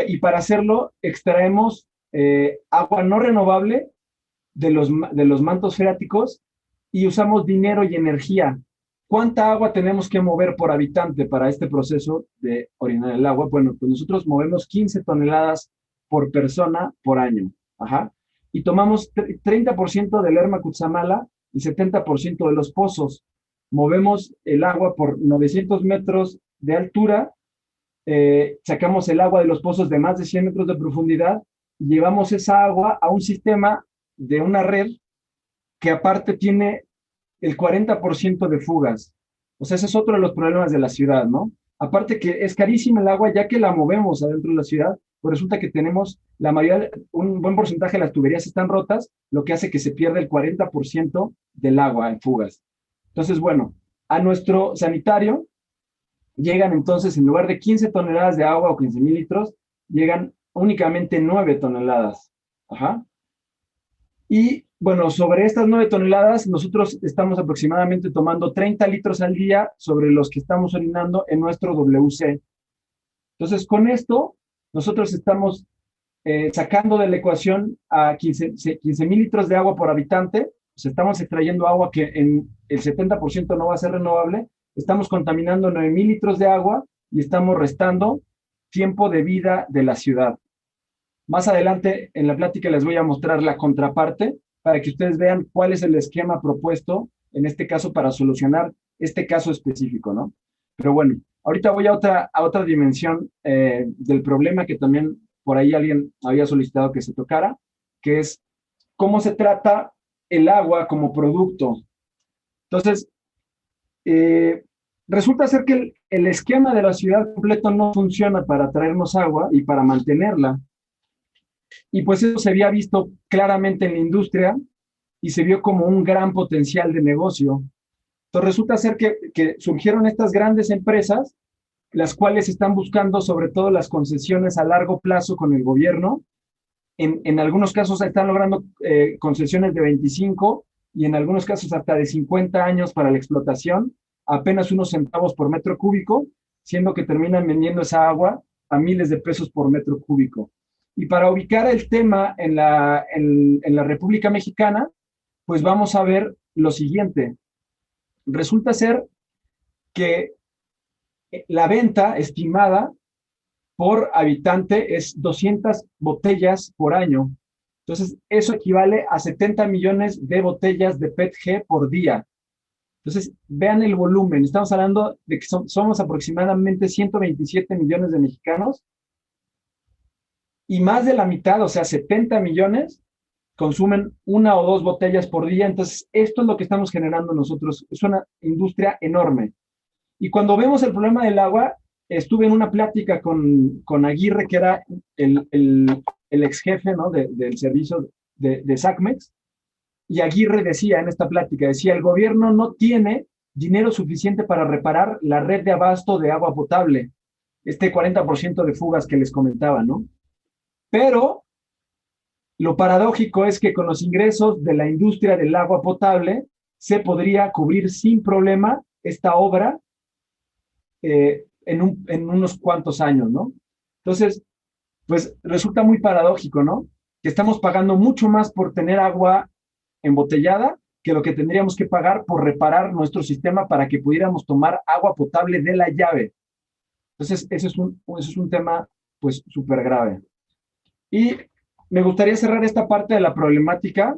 D: y para hacerlo extraemos agua no renovable de los mantos freáticos y usamos dinero y energía. ¿Cuánta agua tenemos que mover por habitante para este proceso de orinar el agua? Bueno, pues nosotros movemos 15 toneladas por persona por año. Ajá. Y tomamos 30% del Lerma Cutzamala y 70% de los pozos. Movemos el agua por 900 metros de altura, sacamos el agua de los pozos de más de 100 metros de profundidad y llevamos esa agua a un sistema de una red que aparte tiene el 40% de fugas. O sea, ese es otro de los problemas de la ciudad, ¿no? Aparte que es carísima el agua, ya que la movemos adentro de la ciudad, pues resulta que tenemos un buen porcentaje de las tuberías están rotas, lo que hace que se pierda el 40% del agua en fugas. Entonces, bueno, a nuestro sanitario llegan entonces, en lugar de 15 toneladas de agua o 15,000 litros, llegan únicamente 9 toneladas. Ajá. Y bueno, sobre estas 9 toneladas, nosotros estamos aproximadamente tomando 30 litros al día sobre los que estamos orinando en nuestro WC. Entonces, con esto, nosotros estamos sacando de la ecuación a 15,000 litros de agua por habitante. O sea, estamos extrayendo agua que en el 70% no va a ser renovable. Estamos contaminando 9,000 litros de agua y estamos restando tiempo de vida de la ciudad. Más adelante en la plática les voy a mostrar la contraparte para que ustedes vean cuál es el esquema propuesto, en este caso, para solucionar este caso específico, ¿no? Pero bueno, ahorita voy a otra dimensión del problema que también por ahí alguien había solicitado que se tocara, que es cómo se trata el agua como producto. Entonces, resulta ser que el esquema de la ciudad completo no funciona para traernos agua y para mantenerla. Y pues eso se había visto claramente en la industria y se vio como un gran potencial de negocio. Entonces resulta ser que surgieron estas grandes empresas, las cuales están buscando sobre todo las concesiones a largo plazo con el gobierno. En algunos casos están logrando concesiones de 25 y en algunos casos hasta de 50 años para la explotación, apenas unos centavos por metro cúbico, siendo que terminan vendiendo esa agua a miles de pesos por metro cúbico. Y para ubicar el tema en la República Mexicana, pues vamos a ver lo siguiente. Resulta ser que la venta estimada por habitante es 200 botellas por año. Entonces, eso equivale a 70 millones de botellas de PET-G por día. Entonces, vean el volumen. Estamos hablando de que somos aproximadamente 127 millones de mexicanos y más de la mitad, o sea, 70 millones, consumen 1 o 2 botellas por día. Entonces, esto es lo que estamos generando nosotros. Es una industria enorme. Y cuando vemos el problema del agua, estuve en una plática con Aguirre, que era el ex jefe, ¿no?, del servicio de SACMEX, y Aguirre decía en esta plática, decía, el gobierno no tiene dinero suficiente para reparar la red de abasto de agua potable, este 40% de fugas que les comentaba, ¿no? Pero lo paradójico es que con los ingresos de la industria del agua potable se podría cubrir sin problema esta obra en unos cuantos años, ¿no? Entonces, pues resulta muy paradójico, ¿no? Que estamos pagando mucho más por tener agua embotellada que lo que tendríamos que pagar por reparar nuestro sistema para que pudiéramos tomar agua potable de la llave. Entonces, ese es un tema, pues, súper grave. Y me gustaría cerrar esta parte de la problemática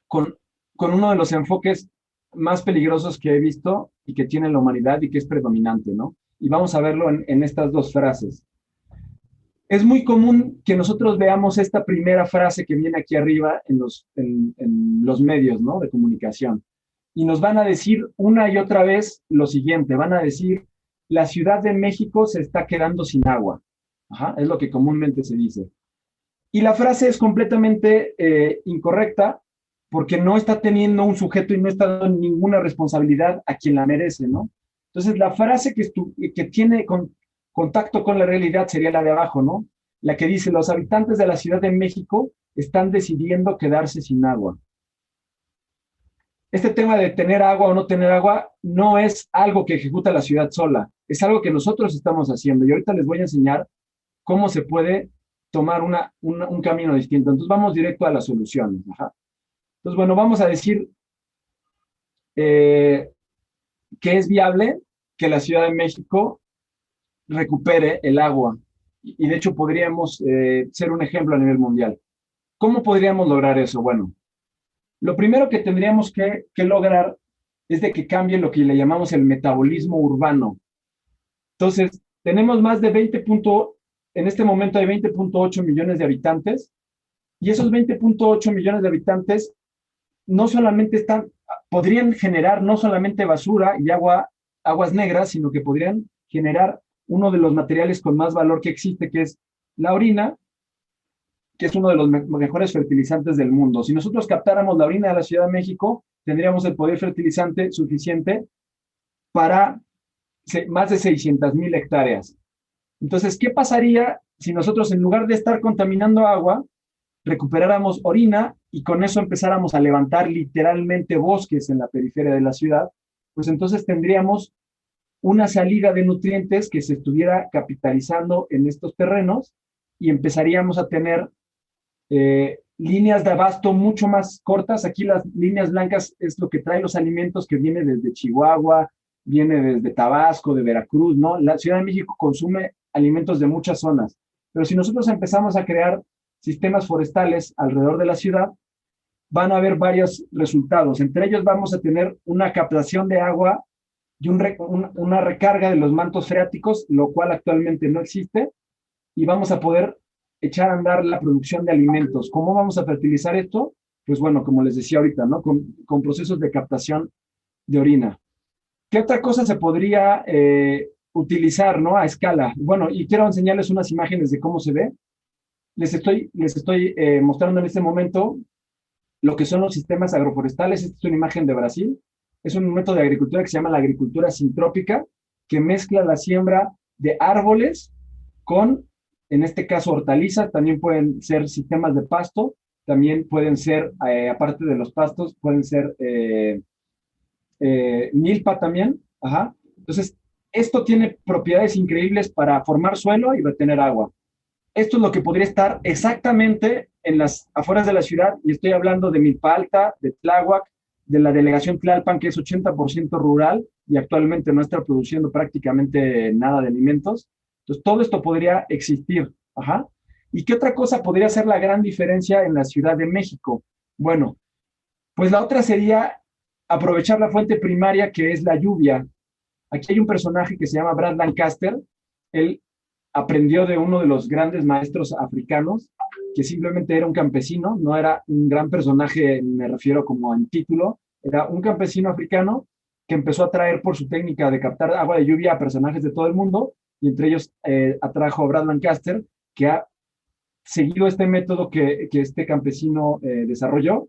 D: con uno de los enfoques más peligrosos que he visto y que tiene la humanidad y que es predominante, ¿no? Y vamos a verlo en estas dos frases. es muy común que nosotros veamos esta primera frase que viene aquí arriba en los medios, ¿no?, de comunicación. Y nos van a decir una y otra vez lo siguiente, van a decir, la Ciudad de México se está quedando sin agua. Ajá, es lo que comúnmente se dice. Y la frase es completamente incorrecta porque no está teniendo un sujeto y no está dando ninguna responsabilidad a quien la merece, ¿no? Entonces, la frase que tiene contacto con la realidad sería la de abajo, ¿no? La que dice, los habitantes de la Ciudad de México están decidiendo quedarse sin agua. Este tema de tener agua o no tener agua no es algo que ejecuta la ciudad sola, es algo que nosotros estamos haciendo. Y ahorita les voy a enseñar cómo se puede tomar un camino distinto. Entonces vamos directo a las soluciones. Ajá. Entonces, bueno, vamos a decir que es viable que la Ciudad de México recupere el agua. Y de hecho podríamos ser un ejemplo a nivel mundial. ¿Cómo podríamos lograr eso? Bueno, lo primero que tendríamos que lograr es de que cambie lo que le llamamos el metabolismo urbano. Entonces, tenemos más de en este momento hay 20.8 millones de habitantes, y esos 20.8 millones de habitantes no solamente podrían generar no solamente basura y aguas negras, sino que podrían generar uno de los materiales con más valor que existe, que es la orina, que es uno de los mejores fertilizantes del mundo. Si nosotros captáramos la orina de la Ciudad de México, tendríamos el poder fertilizante suficiente para más de 600,000 hectáreas. Entonces, ¿qué pasaría si nosotros, en lugar de estar contaminando agua, recuperáramos orina y con eso empezáramos a levantar literalmente bosques en la periferia de la ciudad? Pues entonces tendríamos una salida de nutrientes que se estuviera capitalizando en estos terrenos y empezaríamos a tener líneas de abasto mucho más cortas. Aquí las líneas blancas es lo que trae los alimentos que viene desde Chihuahua, viene desde Tabasco, de Veracruz, ¿no? La Ciudad de México consume alimentos de muchas zonas, pero si nosotros empezamos a crear sistemas forestales alrededor de la ciudad, van a haber varios resultados. Entre ellos vamos a tener una captación de agua y una recarga de los mantos freáticos, lo cual actualmente no existe, y vamos a poder echar a andar la producción de alimentos. ¿Cómo vamos a fertilizar esto? Pues bueno, como les decía ahorita, ¿no? Con procesos de captación de orina. ¿Qué otra cosa se podría utilizar, ¿no?, a escala? Bueno, y quiero enseñarles unas imágenes de cómo se ve. Les estoy mostrando en este momento lo que son los sistemas agroforestales. Esta es una imagen de Brasil. Es un método de agricultura que se llama la agricultura sintrópica, que mezcla la siembra de árboles con, en este caso, hortalizas. También pueden ser sistemas de pasto, también pueden ser, aparte de los pastos, pueden ser milpa también. Ajá. Entonces, esto tiene propiedades increíbles para formar suelo y retener agua. Esto es lo que podría estar exactamente en las afueras de la ciudad, y estoy hablando de Milpa Alta, de Tláhuac, de la delegación Tlalpan, que es 80% rural y actualmente no está produciendo prácticamente nada de alimentos. Entonces, todo esto podría existir. Ajá. ¿Y qué otra cosa podría ser la gran diferencia en la Ciudad de México? Bueno, pues la otra sería aprovechar la fuente primaria, que es la lluvia. Aquí hay un personaje que se llama Brad Lancaster. Él aprendió de uno de los grandes maestros africanos, que simplemente era un campesino, no era un gran personaje, me refiero como en título, era un campesino africano que empezó a traer por su técnica de captar agua de lluvia a personajes de todo el mundo, y entre ellos atrajo a Brad Lancaster, que ha seguido este método que este campesino desarrolló,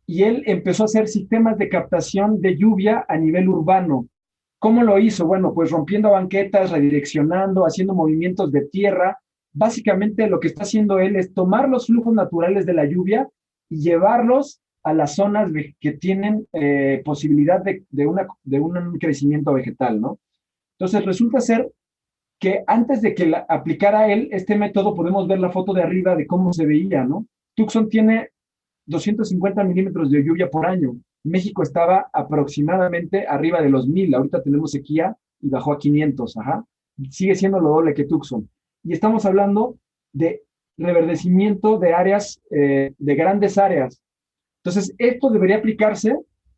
D: y él empezó a hacer sistemas de captación de lluvia a nivel urbano. ¿Cómo lo hizo? Bueno, pues rompiendo banquetas, redireccionando, haciendo movimientos de tierra. Básicamente lo que está haciendo él es tomar los flujos naturales de la lluvia y llevarlos a las zonas que tienen posibilidad de un crecimiento vegetal, ¿no? Entonces resulta ser que antes de que aplicara él este método, podemos ver la foto de arriba de cómo se veía, ¿no? Tucson tiene 250 milímetros de lluvia por año. México estaba aproximadamente arriba de los 1000. Ahorita tenemos sequía y bajó a 500. Ajá. Sigue siendo lo doble que Tucson. Y estamos hablando de reverdecimiento de áreas, de grandes áreas. Entonces, esto debería aplicarse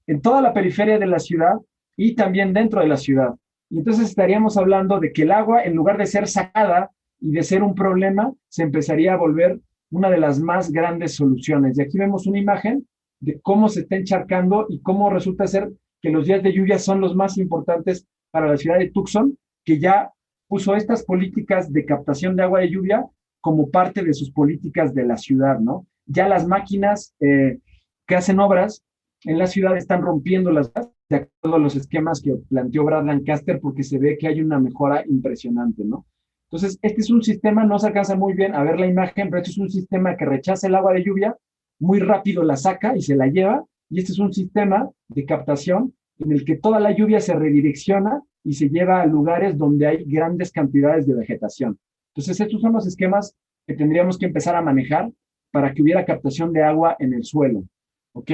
D: en toda la periferia de la ciudad y también dentro de la ciudad. Y entonces estaríamos hablando de que el agua, en lugar de ser sacada y de ser un problema se empezaría a volver una de las más grandes soluciones. Y aquí vemos una imagen de cómo se está encharcando y cómo resulta ser que los días de lluvia son los más importantes para la ciudad de Tucson, que ya puso estas políticas de captación de agua de lluvia como parte de sus políticas de la ciudad, ¿no? Ya las máquinas que hacen obras en la ciudad están rompiendo las de acuerdo a los esquemas que planteó Brad Lancaster, porque se ve que hay una mejora impresionante, ¿no? Entonces, este es un sistema, no se alcanza muy bien a ver la imagen, pero este es un sistema que rechaza el agua de lluvia, muy rápido la saca y se la lleva, y este es un sistema de captación en el que toda la lluvia se redirecciona y se lleva a lugares donde hay grandes cantidades de vegetación. Entonces, estos son los esquemas que tendríamos que empezar a manejar para que hubiera captación de agua en el suelo, ¿ok?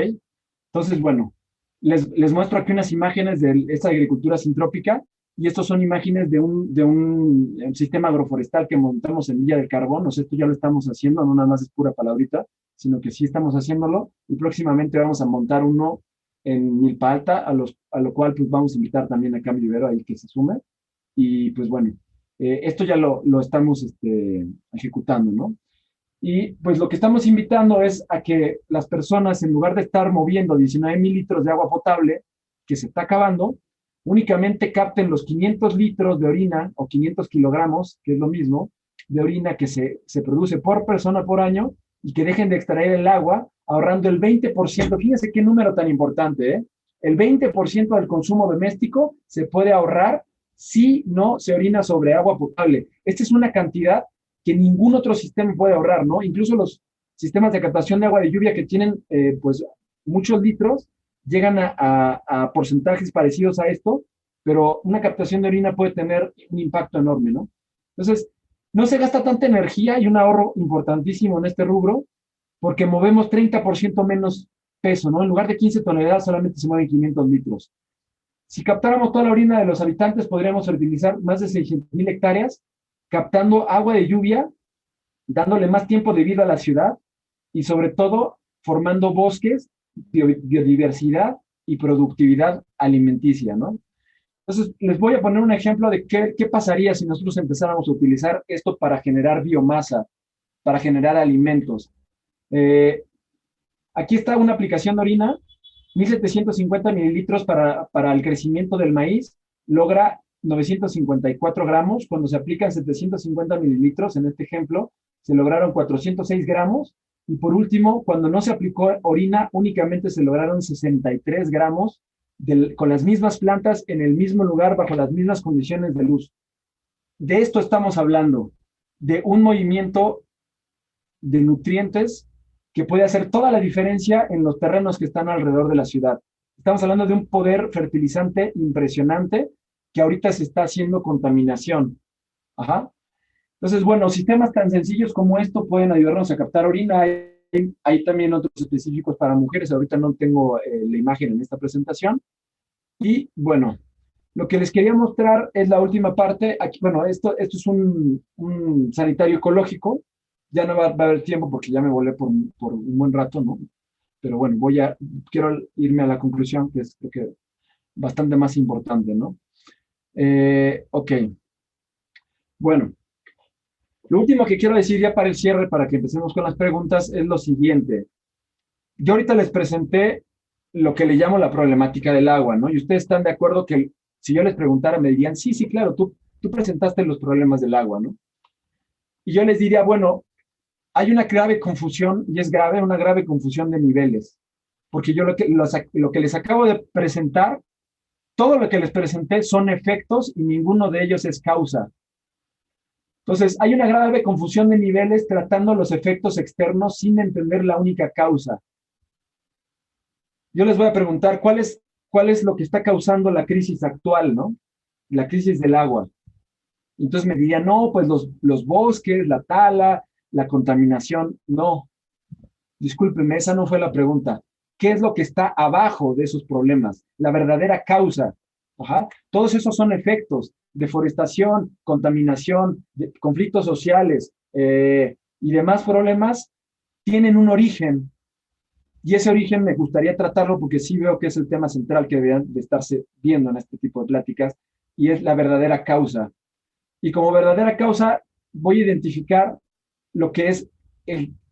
D: Entonces, bueno, les muestro aquí unas imágenes de esta agricultura sintrópica, y estos son imágenes de un sistema agroforestal que montamos en Villa del Carbón. O sea, esto ya lo estamos haciendo, no nada más es pura palabrita, sino que sí estamos haciéndolo, y próximamente vamos a montar uno en Milpa Alta, a lo cual pues vamos a invitar también a Cami Ibero ahí que se sume, y pues bueno, esto ya lo estamos ejecutando, ¿no? Y pues lo que estamos invitando es a que las personas, en lugar de estar moviendo 19,000 litros de agua potable, que se está acabando, únicamente capten los 500 litros de orina, o 500 kilogramos, que es lo mismo, de orina que se produce por persona por año, y que dejen de extraer el agua, ahorrando el 20%. Fíjense qué número tan importante, ¿eh? El 20% del consumo doméstico se puede ahorrar si no se orina sobre agua potable. Esta es una cantidad que ningún otro sistema puede ahorrar, ¿no? Incluso los sistemas de captación de agua de lluvia que tienen, pues, muchos litros, llegan a porcentajes parecidos a esto, pero una captación de orina puede tener un impacto enorme, ¿no? Entonces, no se gasta tanta energía y un ahorro importantísimo en este rubro, porque movemos 30% menos peso, ¿no? En lugar de 15 toneladas, solamente se mueven 500 litros. Si captáramos toda la orina de los habitantes, podríamos fertilizar más de 600,000 hectáreas, captando agua de lluvia, dándole más tiempo de vida a la ciudad y sobre todo formando bosques, biodiversidad y productividad alimenticia, ¿no? Entonces, les voy a poner un ejemplo de qué pasaría si nosotros empezáramos a utilizar esto para generar biomasa, para generar alimentos. Aquí está una aplicación de orina, 1,750 mililitros para el crecimiento del maíz, logra 954 gramos. Cuando se aplican 750 mililitros, en este ejemplo, se lograron 406 gramos. Y por último, cuando no se aplicó orina, únicamente se lograron 63 gramos con las mismas plantas en el mismo lugar, bajo las mismas condiciones de luz. De esto estamos hablando, de un movimiento de nutrientes que puede hacer toda la diferencia en los terrenos que están alrededor de la ciudad. Estamos hablando de un poder fertilizante impresionante que ahorita se está haciendo contaminación. Ajá. Entonces, bueno, sistemas tan sencillos como esto pueden ayudarnos a captar orina. Hay también otros específicos para mujeres. Ahorita no tengo la imagen en esta presentación. Y bueno, lo que les quería mostrar es la última parte. Aquí, bueno, esto es un sanitario ecológico. Ya no va a haber tiempo porque ya me volé por un buen rato, ¿no? Pero bueno, quiero irme a la conclusión, que es creo que bastante más importante, ¿no? Ok. Bueno, lo último que quiero decir ya para el cierre, para que empecemos con las preguntas, es lo siguiente. Yo ahorita les presenté lo que le llamo la problemática del agua, ¿no? Y ustedes están de acuerdo que si yo les preguntara, me dirían, sí, claro, tú presentaste los problemas del agua, ¿no? Y yo les diría, bueno, hay una grave confusión, y es grave, una grave confusión de niveles, porque yo lo que les acabo de presentar, todo lo que les presenté son efectos y ninguno de ellos es causa. Entonces, hay una grave confusión de niveles tratando los efectos externos sin entender la única causa. Yo les voy a preguntar, ¿cuál es lo que está causando la crisis actual, ¿no? La crisis del agua. Entonces me dirían, no, pues los bosques, la tala, la contaminación. No, discúlpenme, esa no fue la pregunta. ¿Qué es lo que está abajo de esos problemas? La verdadera causa. Ajá. Todos esos son efectos: deforestación, contaminación, conflictos sociales y demás problemas tienen un origen. Y ese origen me gustaría tratarlo porque sí veo que es el tema central que deberían de estarse viendo en este tipo de pláticas, y es la verdadera causa. Y como verdadera causa, voy a identificar lo que es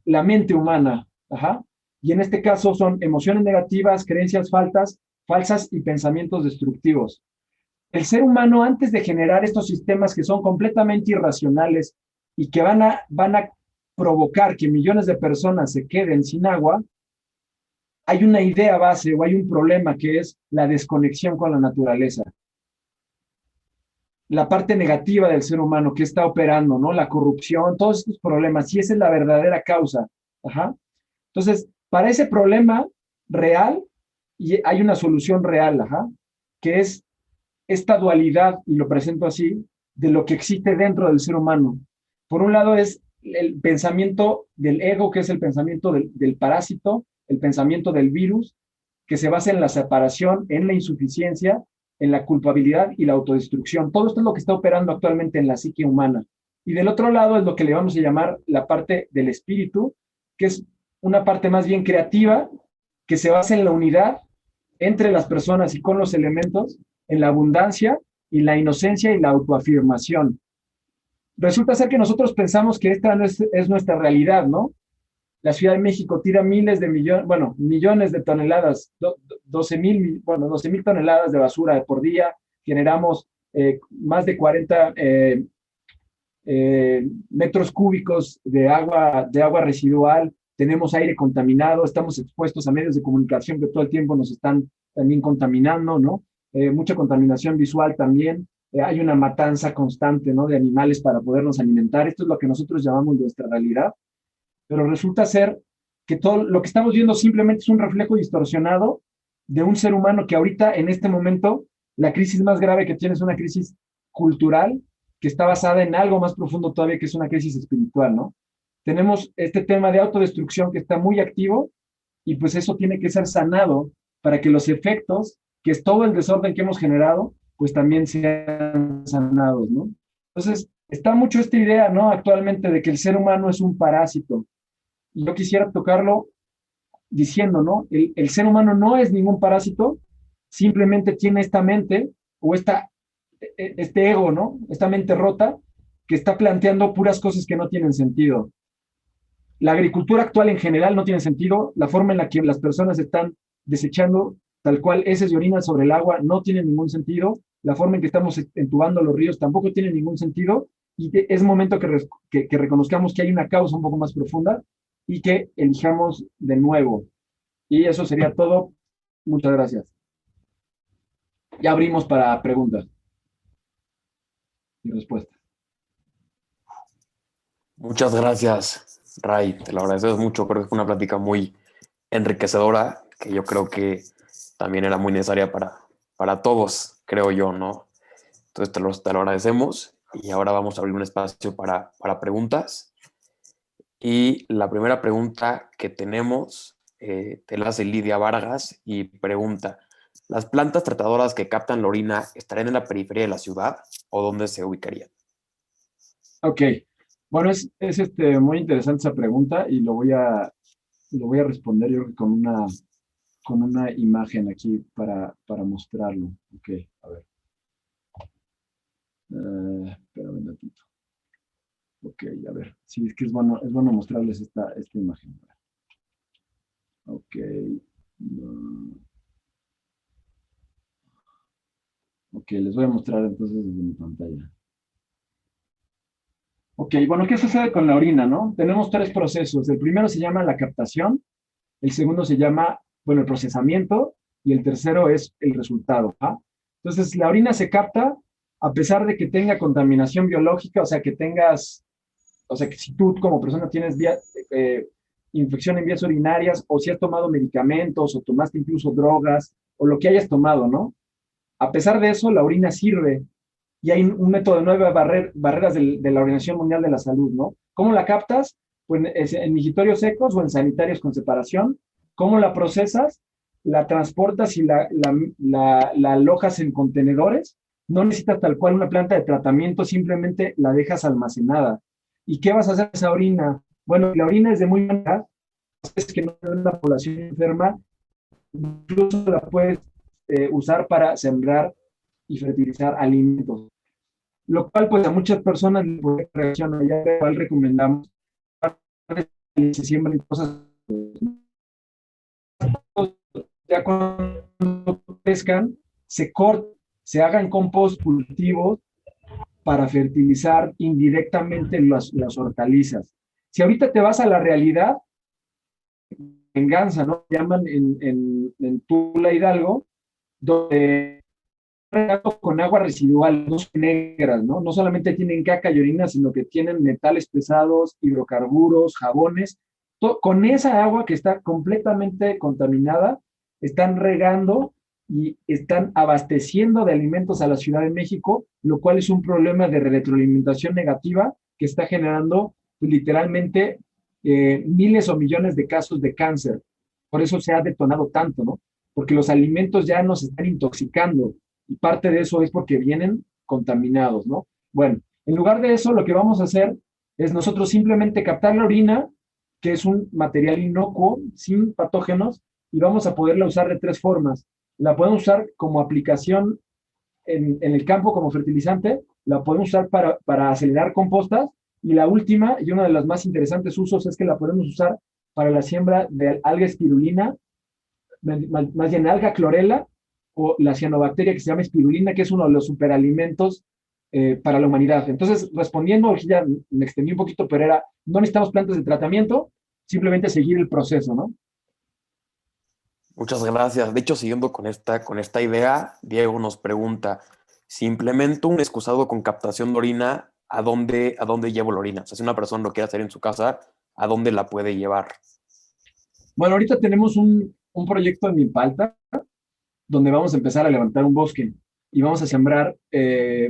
D: la mente humana. Ajá. Y en este caso son emociones negativas, creencias falsas y pensamientos destructivos. El ser humano, antes de generar estos sistemas que son completamente irracionales y que van a provocar que millones de personas se queden sin agua, hay una idea base o hay un problema que es la desconexión con la naturaleza. La parte negativa del ser humano que está operando, ¿no? La corrupción, todos estos problemas, y esa es la verdadera causa. Ajá. Entonces, para ese problema real, y hay una solución real, ajá, que es esta dualidad, y lo presento así, de lo que existe dentro del ser humano. Por un lado es el pensamiento del ego, que es el pensamiento del parásito, el pensamiento del virus, que se basa en la separación, en la insuficiencia, en la culpabilidad y la autodestrucción. Todo esto es lo que está operando actualmente en la psique humana. Y del otro lado es lo que le vamos a llamar la parte del espíritu, que es una parte más bien creativa, que se basa en la unidad entre las personas y con los elementos, en la abundancia y la inocencia y la autoafirmación. Resulta ser que nosotros pensamos que esta no es nuestra realidad, ¿no? La Ciudad de México tira millones de toneladas, 12,000 toneladas de basura por día, generamos más de 40 metros cúbicos de agua residual, tenemos aire contaminado, estamos expuestos a medios de comunicación que todo el tiempo nos están también contaminando, ¿no? Mucha contaminación visual también, hay una matanza constante, ¿no? De animales para podernos alimentar. Esto es lo que nosotros llamamos nuestra realidad, pero resulta ser que todo lo que estamos viendo simplemente es un reflejo distorsionado de un ser humano que ahorita, en este momento, la crisis más grave que tiene es una crisis cultural que está basada en algo más profundo todavía, que es una crisis espiritual, ¿no? Tenemos este tema de autodestrucción que está muy activo y pues eso tiene que ser sanado para que los efectos, que es todo el desorden que hemos generado, pues también sean sanados, ¿no? Entonces, está mucho esta idea, ¿no? Actualmente de que el ser humano es un parásito. Y yo quisiera tocarlo diciendo, ¿no? El ser humano no es ningún parásito, simplemente tiene esta mente o este ego, ¿no? Esta mente rota que está planteando puras cosas que no tienen sentido. La agricultura actual en general no tiene sentido, la forma en la que las personas están desechando tal cual heces y orinas sobre el agua no tiene ningún sentido, la forma en que estamos entubando los ríos tampoco tiene ningún sentido, y es momento que reconozcamos que hay una causa un poco más profunda y que elijamos de nuevo. Y eso sería todo. Muchas gracias. Ya abrimos para preguntas y respuestas.
C: Muchas gracias, Ray. Te lo agradecemos mucho. Creo que fue una plática muy enriquecedora, que yo creo que también era muy necesaria para todos, creo yo, ¿no? Entonces te lo agradecemos y ahora vamos a abrir un espacio para preguntas. Y la primera pregunta que tenemos te la hace Lidia Vargas y pregunta: ¿las plantas tratadoras que captan la orina estarían en la periferia de la ciudad o dónde se ubicarían?
D: Ok, bueno, es muy interesante esa pregunta y lo voy a responder yo con una imagen aquí para mostrarlo. Ok, a ver. Espérame un ratito. Ok, a ver. Sí, es que es bueno mostrarles esta imagen. Ok. Ok, les voy a mostrar entonces desde mi pantalla. Ok, bueno, ¿qué sucede con la orina, no? Tenemos tres procesos. El primero se llama la captación, el segundo se llama, bueno, el procesamiento, y el tercero es el resultado. ¿Ah? Entonces, la orina se capta a pesar de que tenga contaminación biológica, o sea, que si tú como persona tienes infección en vías urinarias, o si has tomado medicamentos, o tomaste incluso drogas, o lo que hayas tomado, ¿no? A pesar de eso, la orina sirve y hay un método de 9 barreras de la Organización Mundial de la Salud, ¿no? ¿Cómo la captas? Pues en migitorios secos o en sanitarios con separación. ¿Cómo la procesas? La transportas y la alojas en contenedores. No necesitas tal cual una planta de tratamiento, simplemente la dejas almacenada. ¿Y qué vas a hacer con esa orina? Bueno, la orina es de muy buena calidad, es que no hay una población enferma, incluso la puedes usar para sembrar y fertilizar alimentos. lo cual pues a muchas personas les puede reaccionar, ya lo cual recomendamos que se siembren cosas, ya cuando crezcan, se corten, se hagan compost cultivos para fertilizar indirectamente las hortalizas. Si ahorita te vas a la realidad, venganza, ¿no? Llaman en Tula, Hidalgo, donde con agua residual, no son negras, ¿no? No solamente tienen caca y orina, sino que tienen metales pesados, hidrocarburos, jabones. Con esa agua que está completamente contaminada, están regando y están abasteciendo de alimentos a la Ciudad de México, lo cual es un problema de retroalimentación negativa que está generando pues, literalmente miles o millones de casos de cáncer. Por eso se ha detonado tanto, ¿no? Porque los alimentos ya nos están intoxicando y parte de eso es porque vienen contaminados, ¿no? Bueno, en lugar de eso, lo que vamos a hacer es nosotros simplemente captar la orina, que es un material inocuo, sin patógenos, y vamos a poderla usar de tres formas. La podemos usar como aplicación en el campo como fertilizante, la podemos usar para acelerar compostas, y la última, y uno de los más interesantes usos, es que la podemos usar para la siembra de alga espirulina, más bien alga clorela, o la cianobacteria que se llama espirulina, que es uno de los superalimentos para la humanidad. Entonces, respondiendo, ya me extendí un poquito, pero era, no necesitamos plantas de tratamiento, simplemente seguir el proceso, ¿no?
C: Muchas gracias. De hecho, siguiendo con esta idea, Diego nos pregunta, si implemento un excusado con captación de orina, ¿a dónde llevo la orina? O sea, si una persona lo quiere hacer en su casa, ¿a dónde la puede llevar?
D: Bueno, ahorita tenemos un proyecto en Milpalta, donde vamos a empezar a levantar un bosque y vamos a sembrar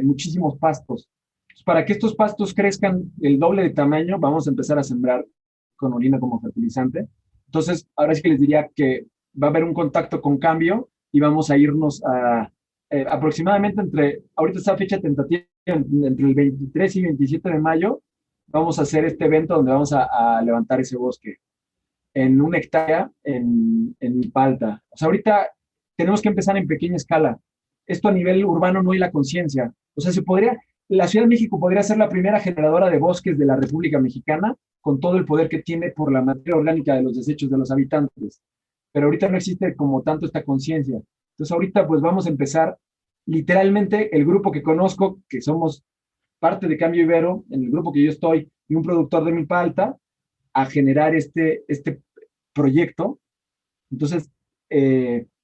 D: muchísimos pastos. Pues para que estos pastos crezcan el doble de tamaño, vamos a empezar a sembrar con orina como fertilizante. Entonces, ahora sí que les diría que va a haber un contacto con cambio y vamos a irnos a aproximadamente ahorita está fecha tentativa, entre el 23 y 27 de mayo, vamos a hacer este evento donde vamos a levantar ese bosque en 1 hectárea en Palta. O sea, ahorita tenemos que empezar en pequeña escala. Esto a nivel urbano no hay la conciencia. O sea, la Ciudad de México podría ser la primera generadora de bosques de la República Mexicana con todo el poder que tiene por la materia orgánica de los desechos de los habitantes. Pero ahorita no existe como tanto esta conciencia. Entonces ahorita pues vamos a empezar, literalmente el grupo que conozco, que somos parte de Cambio Ibero, en el grupo que yo estoy, y un productor de Milpa Alta, a generar este proyecto. Entonces,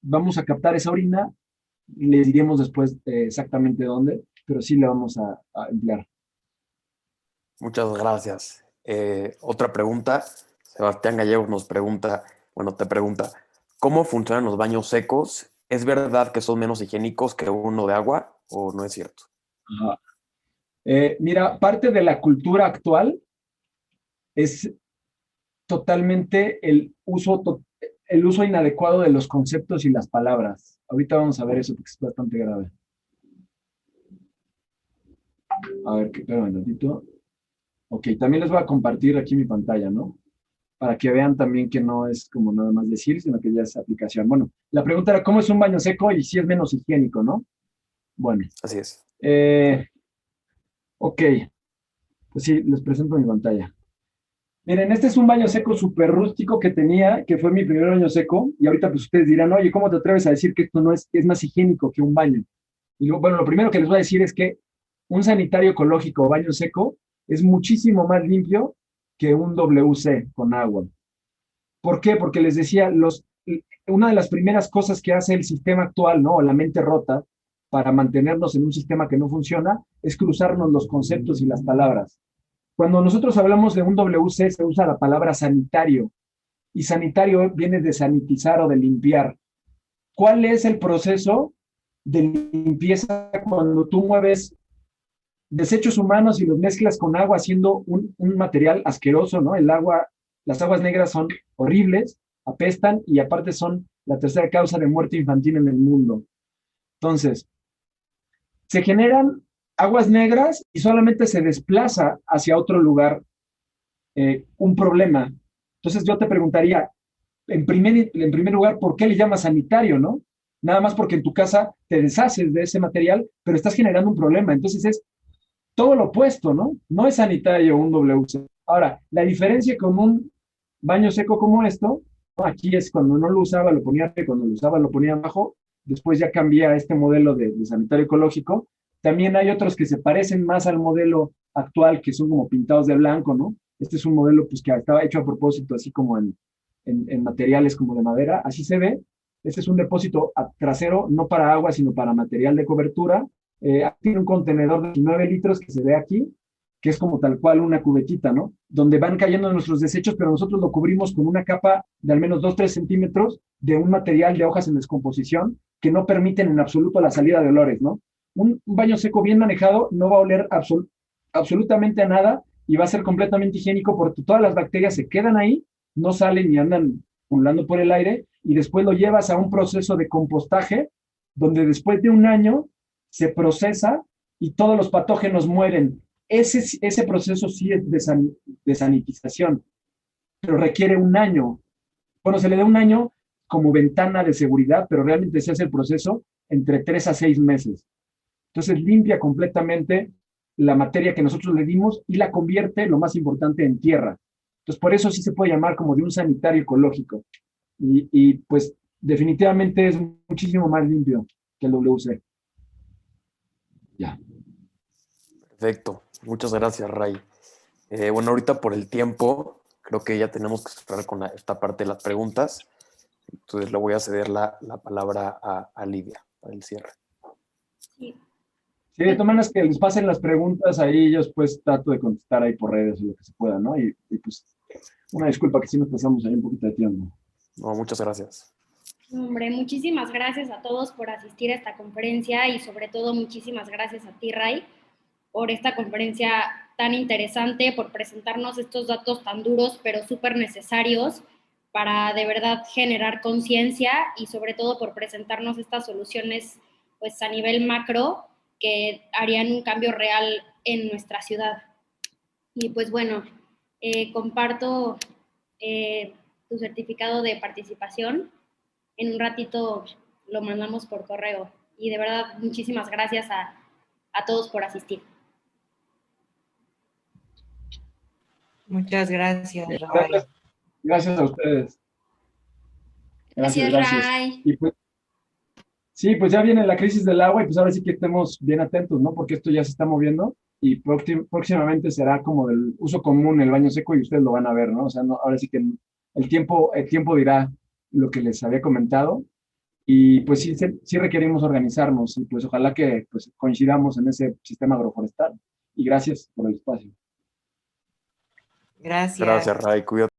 D: vamos a captar esa orina, les diremos después exactamente dónde, pero sí la vamos a emplear.
C: Muchas gracias. Otra pregunta, Sebastián Gallegos nos pregunta, te pregunta, ¿cómo funcionan los baños secos? ¿Es verdad que son menos higiénicos que uno de agua o no es cierto?
D: Ajá. Mira, parte de la cultura actual es totalmente el uso inadecuado de los conceptos y las palabras. Ahorita vamos a ver eso porque es bastante grave. A ver, espérame un ratito. Ok, también les voy a compartir aquí mi pantalla, ¿no? Para que vean también que no es como nada más decir, sino que ya es aplicación. Bueno, la pregunta era, ¿cómo es un baño seco y si es menos higiénico, no? Bueno.
C: Así es.
D: Ok, pues sí, les presento mi pantalla. Miren, este es un baño seco súper rústico que tenía, que fue mi primer baño seco, y ahorita pues ustedes dirán, oye, ¿cómo te atreves a decir que esto no es más higiénico que un baño? Y bueno, lo primero que les voy a decir es que un sanitario ecológico o baño seco es muchísimo más limpio que un WC con agua. ¿Por qué? Porque les decía, una de las primeras cosas que hace el sistema actual, ¿no? O la mente rota, para mantenernos en un sistema que no funciona, es cruzarnos los conceptos y las palabras. Cuando nosotros hablamos de un WC, se usa la palabra sanitario, y sanitario viene de sanitizar o de limpiar. ¿Cuál es el proceso de limpieza cuando tú mueves desechos humanos y los mezclas con agua haciendo un material asqueroso, ¿no? Las aguas negras son horribles, apestan y aparte son la tercera causa de muerte infantil en el mundo. Entonces, se generan aguas negras y solamente se desplaza hacia otro lugar un problema. Entonces yo te preguntaría, en primer lugar, ¿por qué le llamas sanitario, no? Nada más porque en tu casa te deshaces de ese material, pero estás generando un problema. Entonces es todo lo opuesto, ¿no? No es sanitario un WC. Ahora, la diferencia con un baño seco como esto, ¿no? Aquí es cuando no lo usaba, lo ponía arriba, cuando lo usaba, lo ponía abajo, después ya cambia a este modelo de sanitario ecológico. También hay otros que se parecen más al modelo actual, que son como pintados de blanco, ¿no? Este es un modelo pues, que estaba hecho a propósito, así como en materiales como de madera, así se ve. Este es un depósito trasero, no para agua, sino para material de cobertura. Tiene un contenedor de 9 litros que se ve aquí, que es como tal cual una cubetita, ¿no? Donde van cayendo nuestros desechos, pero nosotros lo cubrimos con una capa de al menos 2-3 centímetros de un material de hojas en descomposición que no permiten en absoluto la salida de olores, ¿no? Un baño seco bien manejado no va a oler absolutamente a nada y va a ser completamente higiénico porque todas las bacterias se quedan ahí, no salen y andan pululando por el aire, y después lo llevas a un proceso de compostaje, donde después de un año se procesa y todos los patógenos mueren. Ese proceso sí es de sanitización, pero requiere un año. Bueno, se le da un año como ventana de seguridad, pero realmente se hace el proceso entre 3 a 6 meses. Entonces limpia completamente la materia que nosotros le dimos y la convierte, lo más importante, en tierra. Entonces por eso sí se puede llamar como de un sanitario ecológico. Y pues definitivamente es muchísimo más limpio que el WC. Ya.
C: Perfecto. Muchas gracias, Ray. Bueno, ahorita por el tiempo, creo que ya tenemos que cerrar con esta parte de las preguntas. Entonces le voy a ceder la palabra a Lidia para el cierre.
A: Sí.
D: Sí, de todas maneras que les pasen las preguntas ahí, yo pues trato de contestar ahí por redes o lo que se pueda, ¿no? Y pues una disculpa que sí nos pasamos ahí un poquito de tiempo.
C: No, muchas gracias.
E: Hombre, muchísimas gracias a todos por asistir a esta conferencia y sobre todo muchísimas gracias a ti, Ray, por esta conferencia tan interesante, por presentarnos estos datos tan duros pero súper necesarios para de verdad generar conciencia y sobre todo por presentarnos estas soluciones pues a nivel macro que harían un cambio real en nuestra ciudad. Y pues bueno, comparto tu certificado de participación. En un ratito lo mandamos por correo. Y de verdad, muchísimas gracias a todos por asistir.
B: Muchas gracias, Ray.
D: Gracias a ustedes.
E: Gracias. Ray.
D: Y pues, sí, pues ya viene la crisis del agua y pues ahora sí que estemos bien atentos, ¿no? Porque esto ya se está moviendo y próximamente será como del uso común el baño seco y ustedes lo van a ver, ¿no? O sea, no, ahora sí que el tiempo dirá lo que les había comentado y pues sí requerimos organizarnos y pues ojalá que pues, coincidamos en ese sistema agroforestal. Y gracias por el espacio.
B: Gracias.
C: Gracias, Ray. Cuídate.